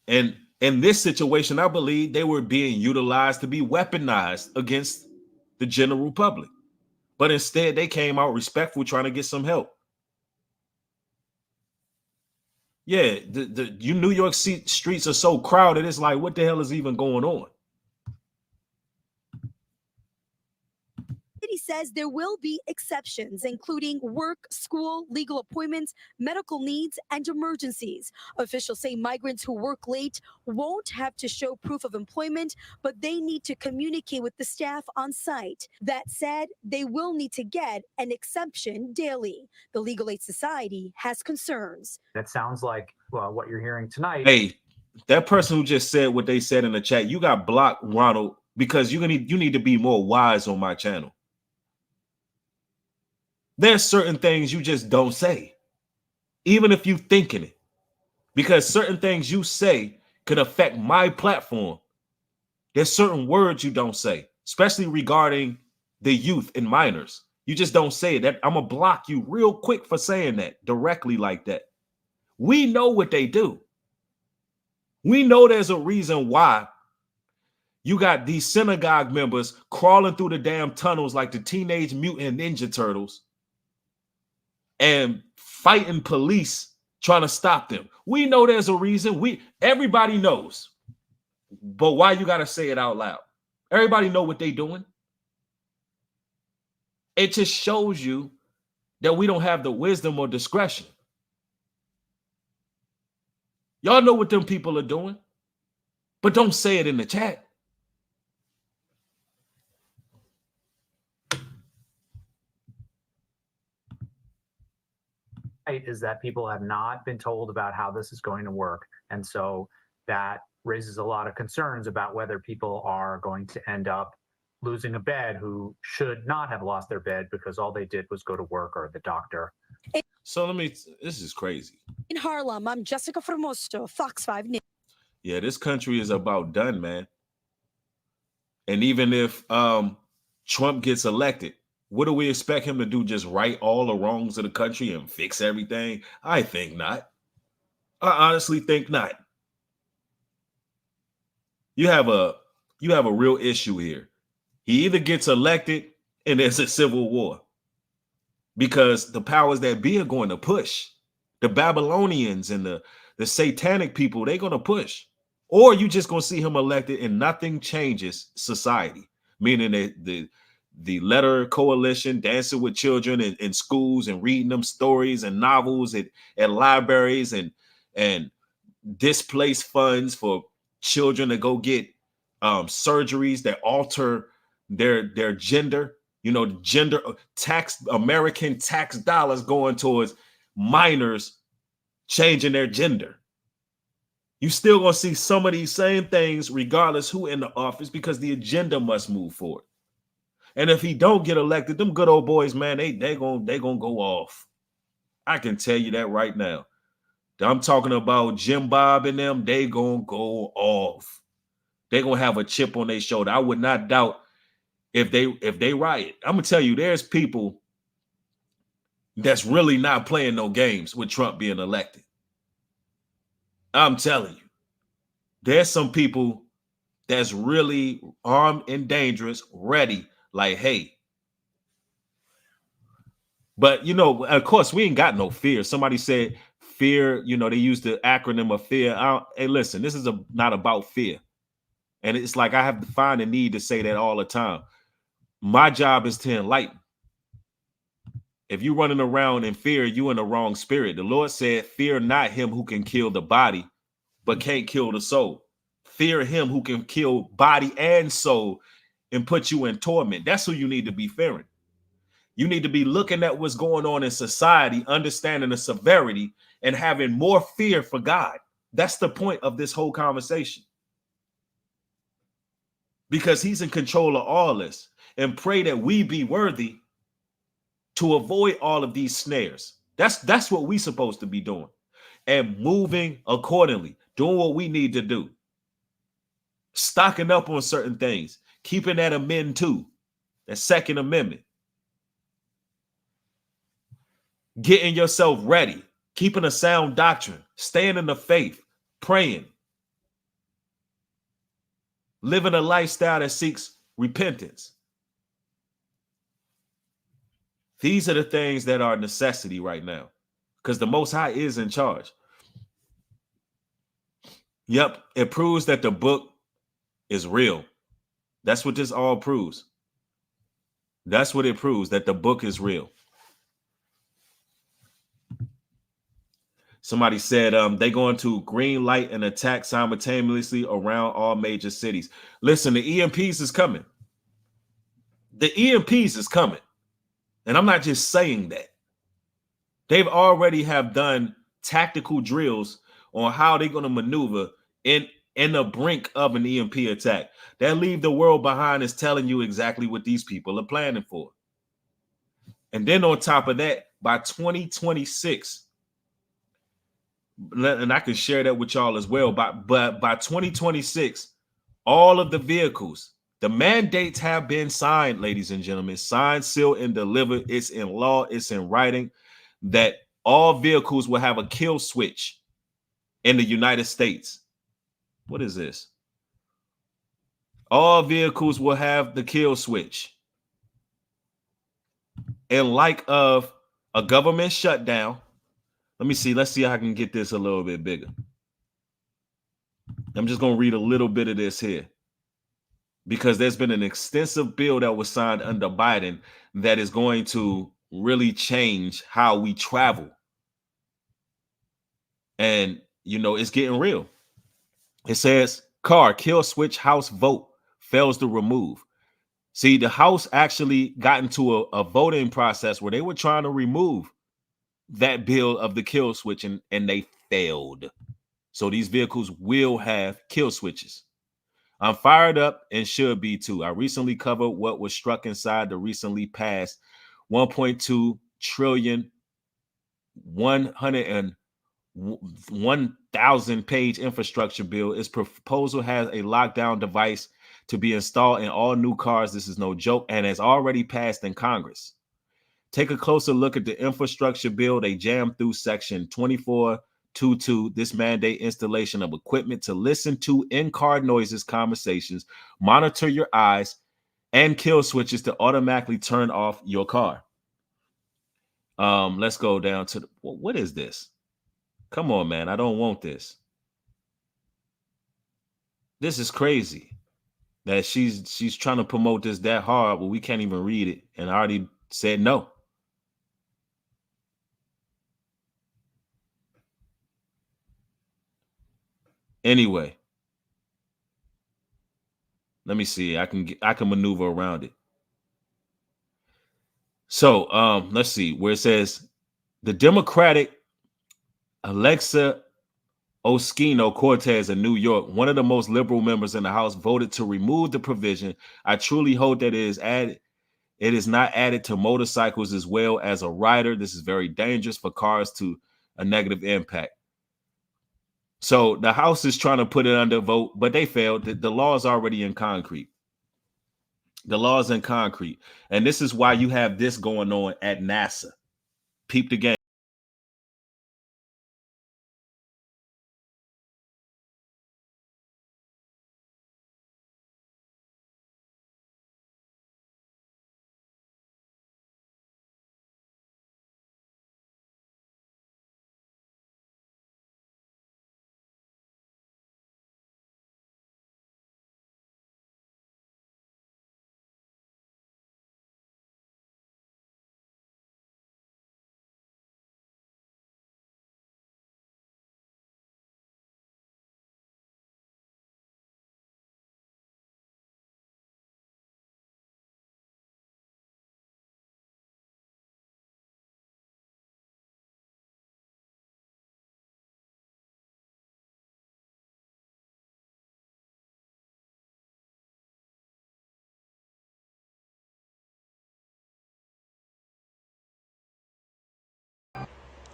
And in this situation, I believe they were being utilized to be weaponized against the general public. But instead, they came out respectful, trying to get some help. Yeah, the New York streets are so crowded. It's like, what the hell is even going on? He says there will be exceptions, including work, school, legal appointments, medical needs, and emergencies. Officials say migrants who work late won't have to show proof of employment, but they need to communicate with the staff on site. That said, they will need to get an exemption daily. The Legal Aid Society has concerns. That sounds like what you're hearing tonight. Hey, that person who just said what they said in the chat, you got blocked, Ronald, because you need to be more wise on my channel. There's certain things you just don't say, even if you thinking it, because certain things you say could affect my platform. There's certain words you don't say, especially regarding the youth and minors. You just don't say that. I'm gonna block you real quick for saying that directly like that. We know what they do. We know there's a reason why you got these synagogue members crawling through the damn tunnels like the Teenage Mutant Ninja Turtles and fighting police trying to stop them. We know there's a reason. Everybody knows. But why you got to say it out loud? Everybody know what they doing. It just shows you that we don't have the wisdom or discretion. Y'all know what them people are doing, but don't say it in the chat. Is that people have not been told about how this is going to work. And so that raises a lot of concerns about whether people are going to end up losing a bed who should not have lost their bed because all they did was go to work or the doctor. So this is crazy. In Harlem, I'm Jessica Formosto, Fox 5 News. Yeah, this country is about done, man. And even if Trump gets elected, what do we expect him to do? Just right all the wrongs of the country and fix everything? I think not. I honestly think not. You have a real issue here. He either gets elected and there's a civil war because the powers that be are going to push. The Babylonians and the satanic people, they're going to push. Or you just going to see him elected and nothing changes society, meaning that the letter coalition dancing with children in schools and reading them stories and novels at libraries and displaced funds for children to go get surgeries that alter their gender, gender tax, American tax dollars going towards minors changing their gender. You still gonna see some of these same things regardless who in the office, because the agenda must move forward. And if he don't get elected, them good old boys, man, they gonna go off. I can tell you that right now. I'm talking about Jim Bob and them, they gonna go off. They gonna have a chip on their shoulder. I would not doubt if they riot. I'm gonna tell you, there's people that's really not playing no games with Trump being elected. I'm telling you, there's some people that's really armed and dangerous, ready, like, hey. But, you know, of course, we ain't got no fear. Somebody said fear, you know, they used the acronym of fear. Hey, listen, this is not about fear. And it's like I have to find a need to say that all the time. My job is to enlighten. If you're running around in fear, you in the wrong spirit. The Lord said, fear not him who can kill the body, but can't kill the soul. Fear him who can kill body and soul and put you in torment. That's who you need to be fearing. You need to be looking at what's going on in society, understanding the severity, and having more fear for God. That's the point of this whole conversation. Because he's in control of all this. And pray that we be worthy to avoid all of these snares. That's what we're supposed to be doing. And moving accordingly, doing what we need to do. Stocking up on certain things, keeping that amend too, that Second Amendment. Getting yourself ready, keeping a sound doctrine, staying in the faith, praying, living a lifestyle that seeks repentance. These are the things that are a necessity right now, because the Most High is in charge. Yep, it proves that the book is real. That's what this all proves. That's what it proves, that the book is real. Somebody said they're going to green light and attack simultaneously around all major cities. Listen, the EMPs is coming. The EMPs is coming. And I'm not just saying that. They've already have done tactical drills on how they're going to maneuver in the brink of an EMP attack. That leave the world behind is telling you exactly what these people are planning for. And then on top of that, by 2026, and I can share that with y'all as well, but by 2026, all of the vehicles, the mandates have been signed, ladies and gentlemen, signed, sealed, and delivered. It's in law, it's in writing, that all vehicles will have a kill switch in the United States. What is this? All vehicles will have the kill switch. In like of a government shutdown. Let me see. Let's see how I can get this a little bit bigger. I'm just going to read a little bit of this here, because there's been an extensive bill that was signed under Biden that is going to really change how we travel. And, you know, it's getting real. It says, car kill switch House vote fails to remove. See, the House actually got into a voting process where they were trying to remove that bill of the kill switch, and they failed. So these vehicles will have kill switches. I'm fired up and should be too. I recently covered what was struck inside the recently passed 1.2 trillion 1,000 page infrastructure bill. Its proposal has a lockdown device to be installed in all new cars. This is no joke, and has already passed in Congress. Take a closer look at the infrastructure bill. They jammed through section 2422. This mandate installation of equipment to listen to in-car noises, conversations, monitor your eyes, and kill switches to automatically turn off your car. Let's go down to what is this? Come on, man. I don't want this. This is crazy that she's trying to promote this that hard, but we can't even read it. And I already said no. Anyway, let me see. I can maneuver around it. So let's see where it says the Democratic Alexa Ocasio-Cortez in New York, one of the most liberal members in the House, voted to remove the provision. I truly hope that it is not added to motorcycles as well as a rider. This is very dangerous for cars to a negative impact. So the House is trying to put it under vote, but they failed. The law is already in concrete. The law is in concrete. And this is why you have this going on at NASA. Peep the game.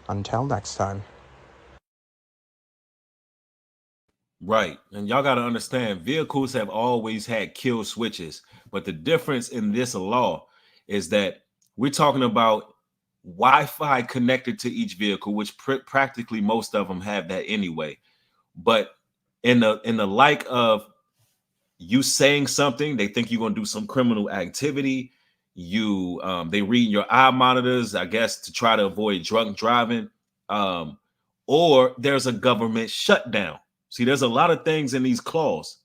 Until next time. Right. And y'all got to understand, vehicles have always had kill switches. But the difference in this law is that we're talking about Wi-Fi connected to each vehicle, which practically most of them have that anyway. But in the like of you saying something, they think you're going to do some criminal activity. They read your eye monitors, I guess, to try to avoid drunk driving. Or there's a government shutdown. See, there's a lot of things in these clauses,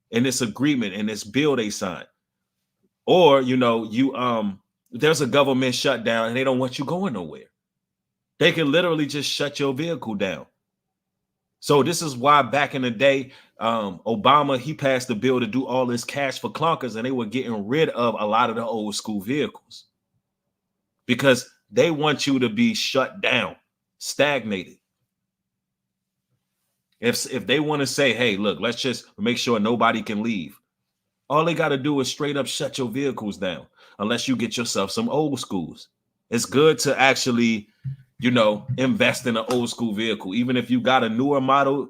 in this agreement, in this bill they signed. Or, there's a government shutdown and they don't want you going nowhere. They can literally just shut your vehicle down. So this is why back in the day, Obama, he passed a bill to do all this cash for clunkers, and they were getting rid of a lot of the old school vehicles because they want you to be shut down, stagnated. If they want to say, hey, look, let's just make sure nobody can leave. All they got to do is straight up shut your vehicles down unless you get yourself some old schools. It's good to actually, invest in an old school vehicle. Even if you got a newer model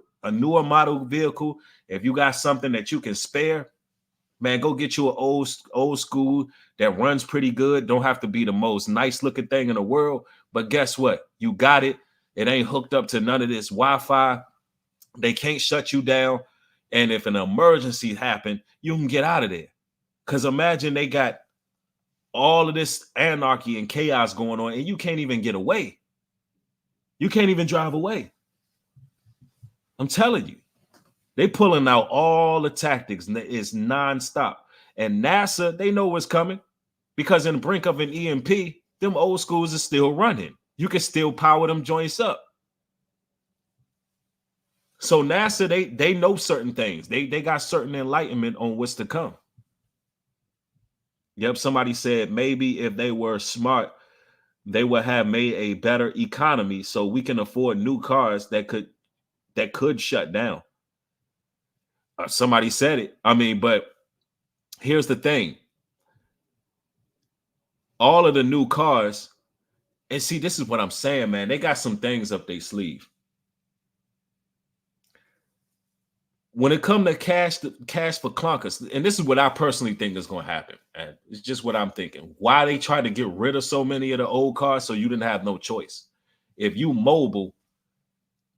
vehicle, if you got something that you can spare, man, go get you an old school that runs pretty good. Don't have to be the most nice looking thing in the world. But guess what? You got it. It ain't hooked up to none of this Wi-Fi. They can't shut you down. And if an emergency happened, you can get out of there. Because imagine they got all of this anarchy and chaos going on and you can't even get away. You can't even drive away. I'm telling you. They pulling out all the tactics. It's nonstop. And NASA, they know what's coming. Because in the brink of an EMP, them old schools are still running. You can still power them joints up. So NASA, they know certain things. They got certain enlightenment on what's to come. Yep, somebody said maybe if they were smart, they would have made a better economy so we can afford new cars that could shut down. Somebody said it. I mean, but here's the thing. All of the new cars, and see, this is what I'm saying, man. They got some things up their sleeve. When it comes to cash for clunkers, and this is what I personally think is going to happen, and it's just what I'm thinking. Why they try to get rid of so many of the old cars so you didn't have no choice. If you mobile,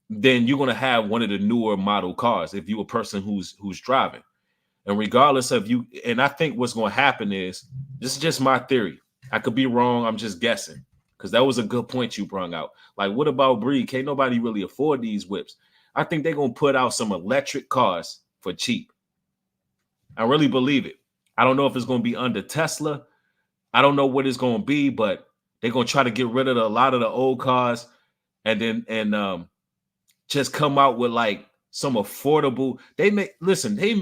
then you're going to have one of the newer model cars if you're a person who's driving. And regardless of you, and I think what's going to happen is, this is just my theory. I could be wrong. I'm just guessing because that was a good point you brought out. Like, what about breed? Can't nobody really afford these whips. I think they're going to put out some electric cars for cheap. I really believe it. I don't know if it's going to be under Tesla. I don't know what it's going to be, but they're going to try to get rid of a lot of the old cars and then just come out with like some affordable. They may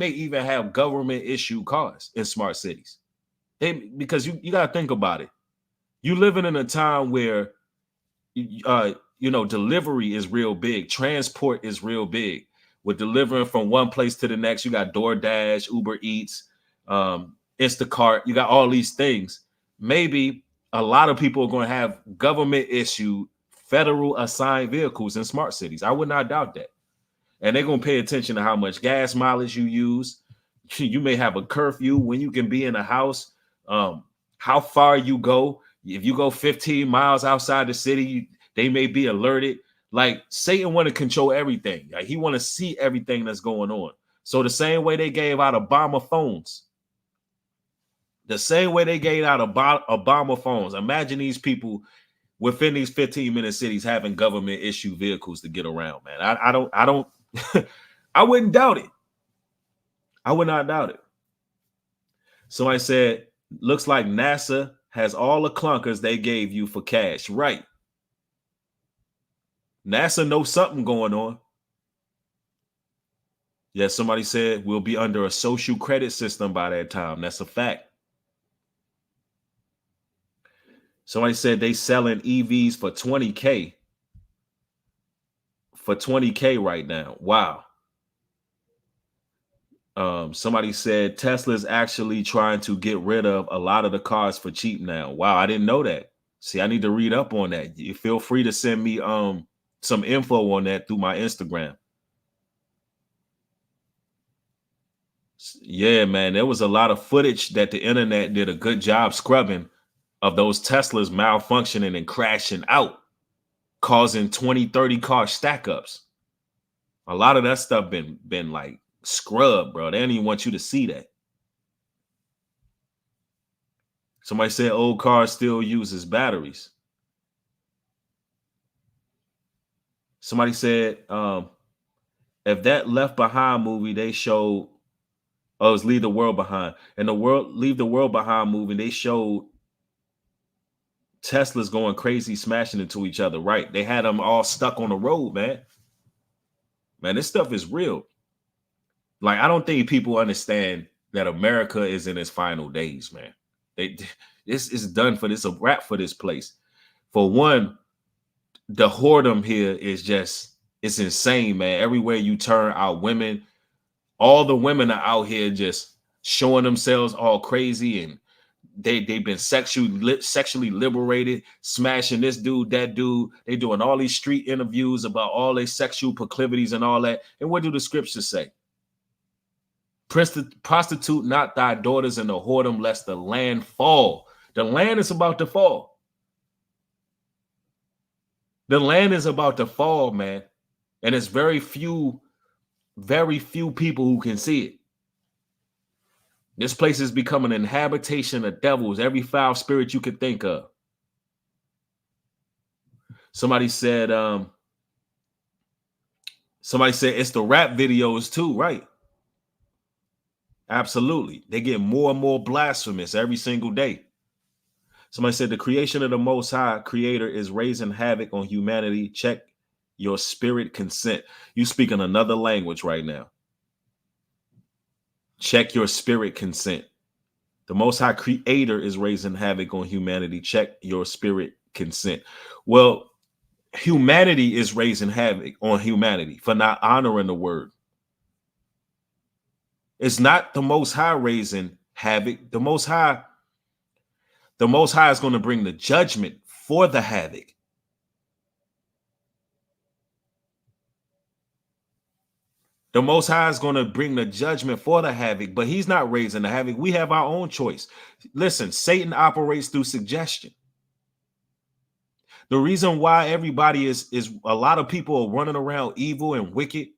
even have government issued cars in smart cities. Because you got to think about it. You living in a time where delivery is real big. Transport is real big. With delivering from one place to the next, you got DoorDash, Uber Eats, Instacart. You got all these things. Maybe a lot of people are going to have government issued federal assigned vehicles in smart cities. I would not doubt that. And they're going to pay attention to how much gas mileage you use. You may have a curfew when you can be in a house, how far you go. If you go 15 miles outside the city, they may be alerted. Like Satan want to control everything. Like he want to see everything that's going on. So the same way they gave out Obama phones, imagine these people within these 15-minute cities having government issue vehicles to get around, man. I don't I wouldn't doubt it. I would not doubt it. Somebody said, looks like NASA has all the clunkers they gave you for cash. Right. NASA knows something going on. Yeah, somebody said we'll be under a social credit system by that time. That's a fact. Somebody said they selling EVs for $20K. For $20K right now. Wow. Somebody said Tesla's actually trying to get rid of a lot of the cars for cheap now. Wow, I didn't know that. See, I need to read up on that. You feel free to send me some info on that through my Instagram. Yeah, man, there was a lot of footage that the internet did a good job scrubbing of those Teslas malfunctioning and crashing out, causing 20, 30 car stack-ups. A lot of that stuff been like scrubbed, bro. They don't even want you to see that. Somebody said old cars still uses batteries. Somebody said if that Left Behind movie they showed, oh, it's Leave the World Behind. And Leave the World Behind movie, they showed Teslas going crazy, smashing into each other. Right. They had them all stuck on the road, man. Man, this stuff is real. Like, I don't think people understand that America is in its final days, man. This is done for this, a wrap for this place. For one, the whoredom here is just, it's insane, man. Everywhere you turn, our women, all the women are out here just showing themselves all crazy, and they've been sexually liberated, smashing this dude, that dude. They doing all these street interviews about all their sexual proclivities and all that. And what do the scriptures say? Prostitute not thy daughters in the whoredom, lest the land fall. The land is about to fall. The land is about to fall, man. And it's very few people who can see it. This place is becoming an habitation of devils, every foul spirit you could think of. Somebody said it's the rap videos too, right? Absolutely. They get more and more blasphemous every single day. Somebody said the creation of the Most High Creator is raising havoc on humanity. Check your spirit consent. You speaking another language right now. Check your spirit consent. The Most High Creator is raising havoc on humanity. Check your spirit consent. Well, humanity is raising havoc on humanity for not honoring the word. It's not the Most High raising havoc. The Most High is going to bring the judgment for the havoc. The Most High is going to bring the judgment for the havoc, but he's not raising the havoc. We have our own choice. Listen, Satan operates through suggestion. The reason why everybody is a lot of people are running around evil and wicked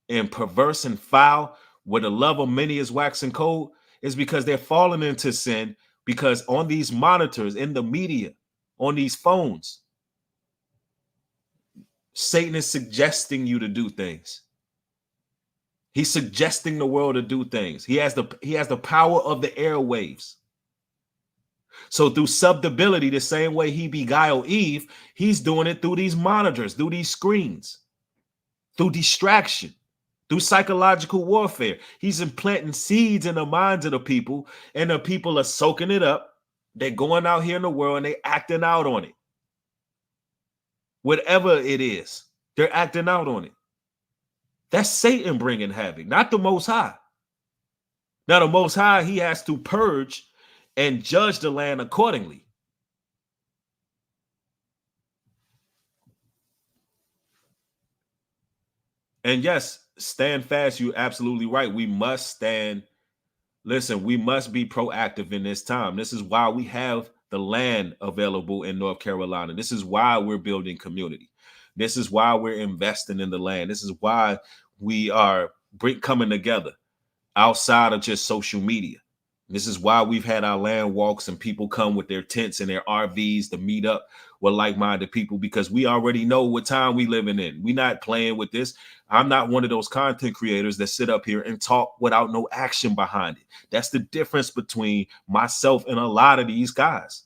and perverse and foul, where the love of many is waxing cold, is because they're falling into sin, because on these monitors, in the media, on these phones, Satan is suggesting you to do things. He's suggesting the world to do things. He has the power of the airwaves. So through subdebility, the same way he beguiled Eve, he's doing it through these monitors, through these screens, through distraction, through psychological warfare. He's implanting seeds in the minds of the people, and the people are soaking it up. They're going out here in the world and they're acting out on it. whatever it is, they're acting out on it. That's Satan bringing havoc, not the Most High. Now, the Most High, he has to purge and judge the land accordingly. And yes, stand fast. You're absolutely right. We must stand. Listen, we must be proactive in this time. This is why we have the land available in North Carolina. This is why we're building community. This is why we're investing in the land. This is why we are coming together outside of just social media. This is why we've had our land walks and people come with their tents and their RVs to meet up with like-minded people, because we already know what time we living in. We're not playing with this. I'm not one of those content creators that sit up here and talk without no action behind it. That's the difference between myself and a lot of these guys.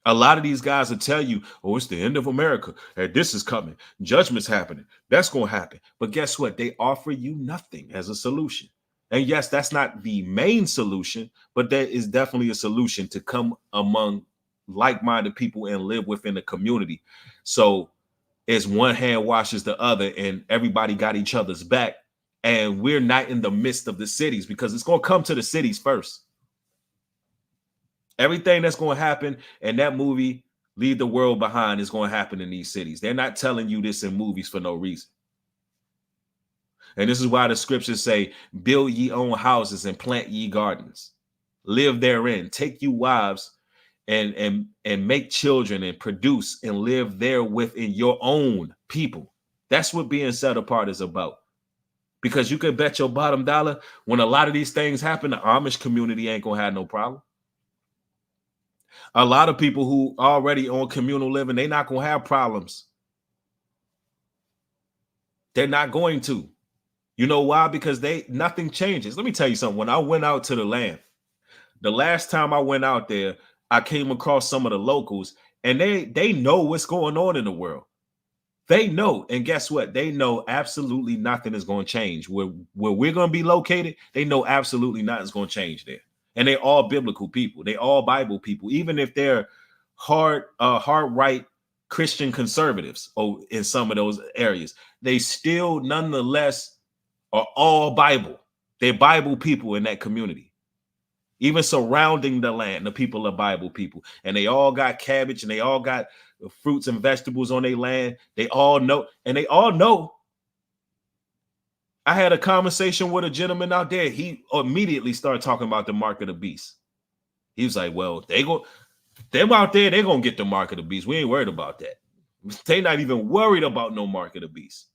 A lot of these guys will tell you, oh, it's the end of America. Hey, this is coming. Judgment's happening. That's going to happen. But guess what? They offer you nothing as a solution. And yes, that's not the main solution, but that is definitely a solution to come among like-minded people and live within a community. So it's one hand washes the other and everybody got each other's back. And we're not in the midst of the cities, because it's going to come to the cities first. Everything that's going to happen in that movie, Leave the World Behind, is going to happen in these cities. They're not telling you this in movies for no reason. And this is why the scriptures say, build ye own houses and plant ye gardens. Live therein. Take you wives and make children and produce and live there within your own people. That's what being set apart is about. Because you can bet your bottom dollar, when a lot of these things happen, the Amish community ain't going to have no problem. A lot of people who already on communal living, they're not going to have problems. They're not going to. You know why? Because nothing changes. Let me tell you something. When I went out to the land, the last time I went out there, I came across some of the locals, and they know what's going on in the world. They know. And guess what? They know absolutely nothing is going to change. Where we're going to be located, they know absolutely nothing's going to change there. And they're all biblical people. They all Bible people, even if they're hard right Christian conservatives in some of those areas. They still nonetheless are all Bible. They're Bible people in that community. Even surrounding the land, the people are Bible people. And they all got cabbage and they all got fruits and vegetables on their land. They all know. And they all know. I had a conversation with a gentleman out there. He immediately started talking about the mark of the beast. He was like, well, them out there, they're going to get the mark of the beast. We ain't worried about that. They're not even worried about no mark of the beast.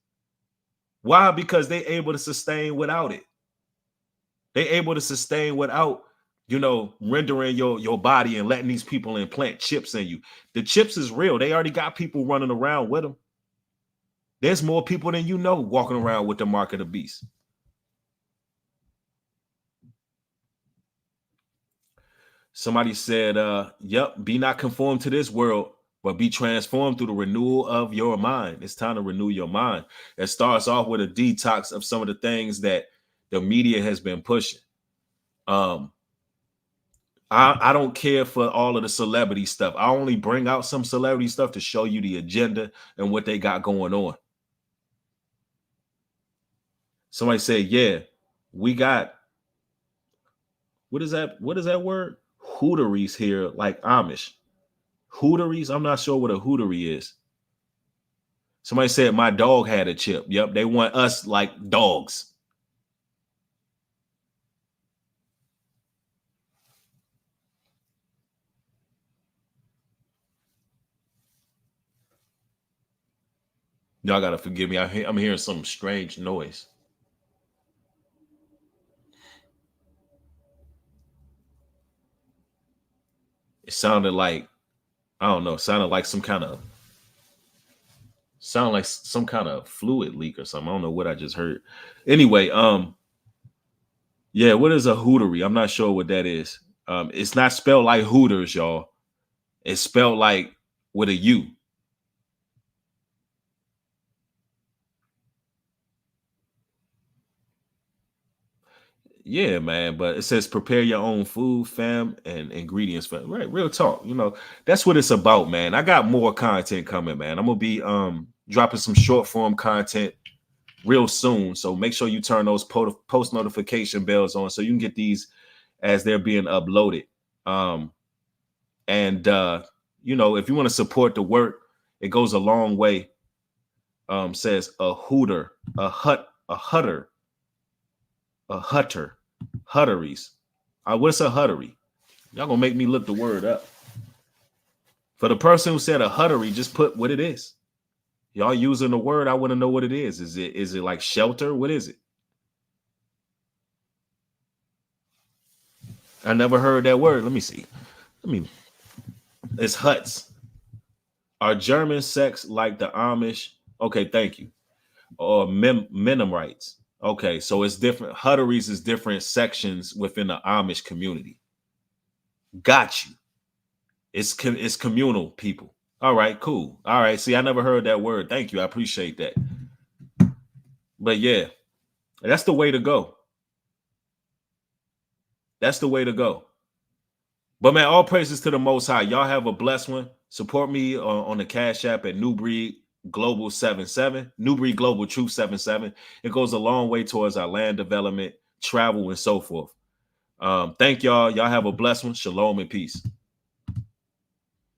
Why? Because they're able to sustain without it. They're able to sustain without, rendering your body and letting these people implant chips in you. The chips is real. They already got people running around with them. There's more people than walking around with the mark of the beast. Somebody said, yep, be not conformed to this world, but be transformed through the renewal of your mind. It's time to renew your mind. It starts off with a detox of some of the things that the media has been pushing. I don't care for all of the celebrity stuff. I only bring out some celebrity stuff to show you the agenda and what they got going on. Somebody said, yeah, we got, what is that word? Hooteries here, like Amish. Hooteries? I'm not sure what a hootery is. Somebody said my dog had a chip. Yep, they want us like dogs. Y'all gotta forgive me. I'm hearing some strange noise. It sounded like, I don't know, sounded like some kind of fluid leak or something. I don't know what I just heard. Anyway, yeah, what is a hootery? I'm not sure what that is. It's not spelled like Hooters, y'all. It's spelled like with a U. Yeah, man. But it says prepare your own food, fam, and ingredients, fam. Right, real talk. You know, that's what it's about, man. I got more content coming, man. I'm gonna be dropping some short form content real soon. So make sure you turn those post notification bells on so you can get these as they're being uploaded. And you know, if you want to support the work, it goes a long way. Says a hooter, a hutter, hutteries. What's a huttery? Y'all gonna make me look the word up. For the person who said a huttery, just put what it is. Y'all using the word, I want to know what it is. Is it like shelter? What is it? I never heard that word. Let me see. It's huts. Are German sects like the Amish? Okay, thank you. Or Mennonites. Okay, so it's different. Hutteries is different sections within the Amish community. Got you. It's communal people. All right, cool. All right. See, I never heard that word. Thank you. I appreciate that. But yeah, that's the way to go. That's the way to go. But man, all praises to the Most High. Y'all have a blessed one. Support me on the Cash App at New Breed Global 77, New Breed Global Truth 77. It goes a long way towards our land development, travel, and so forth. Thank y'all. Y'all have a blessed one. Shalom and peace.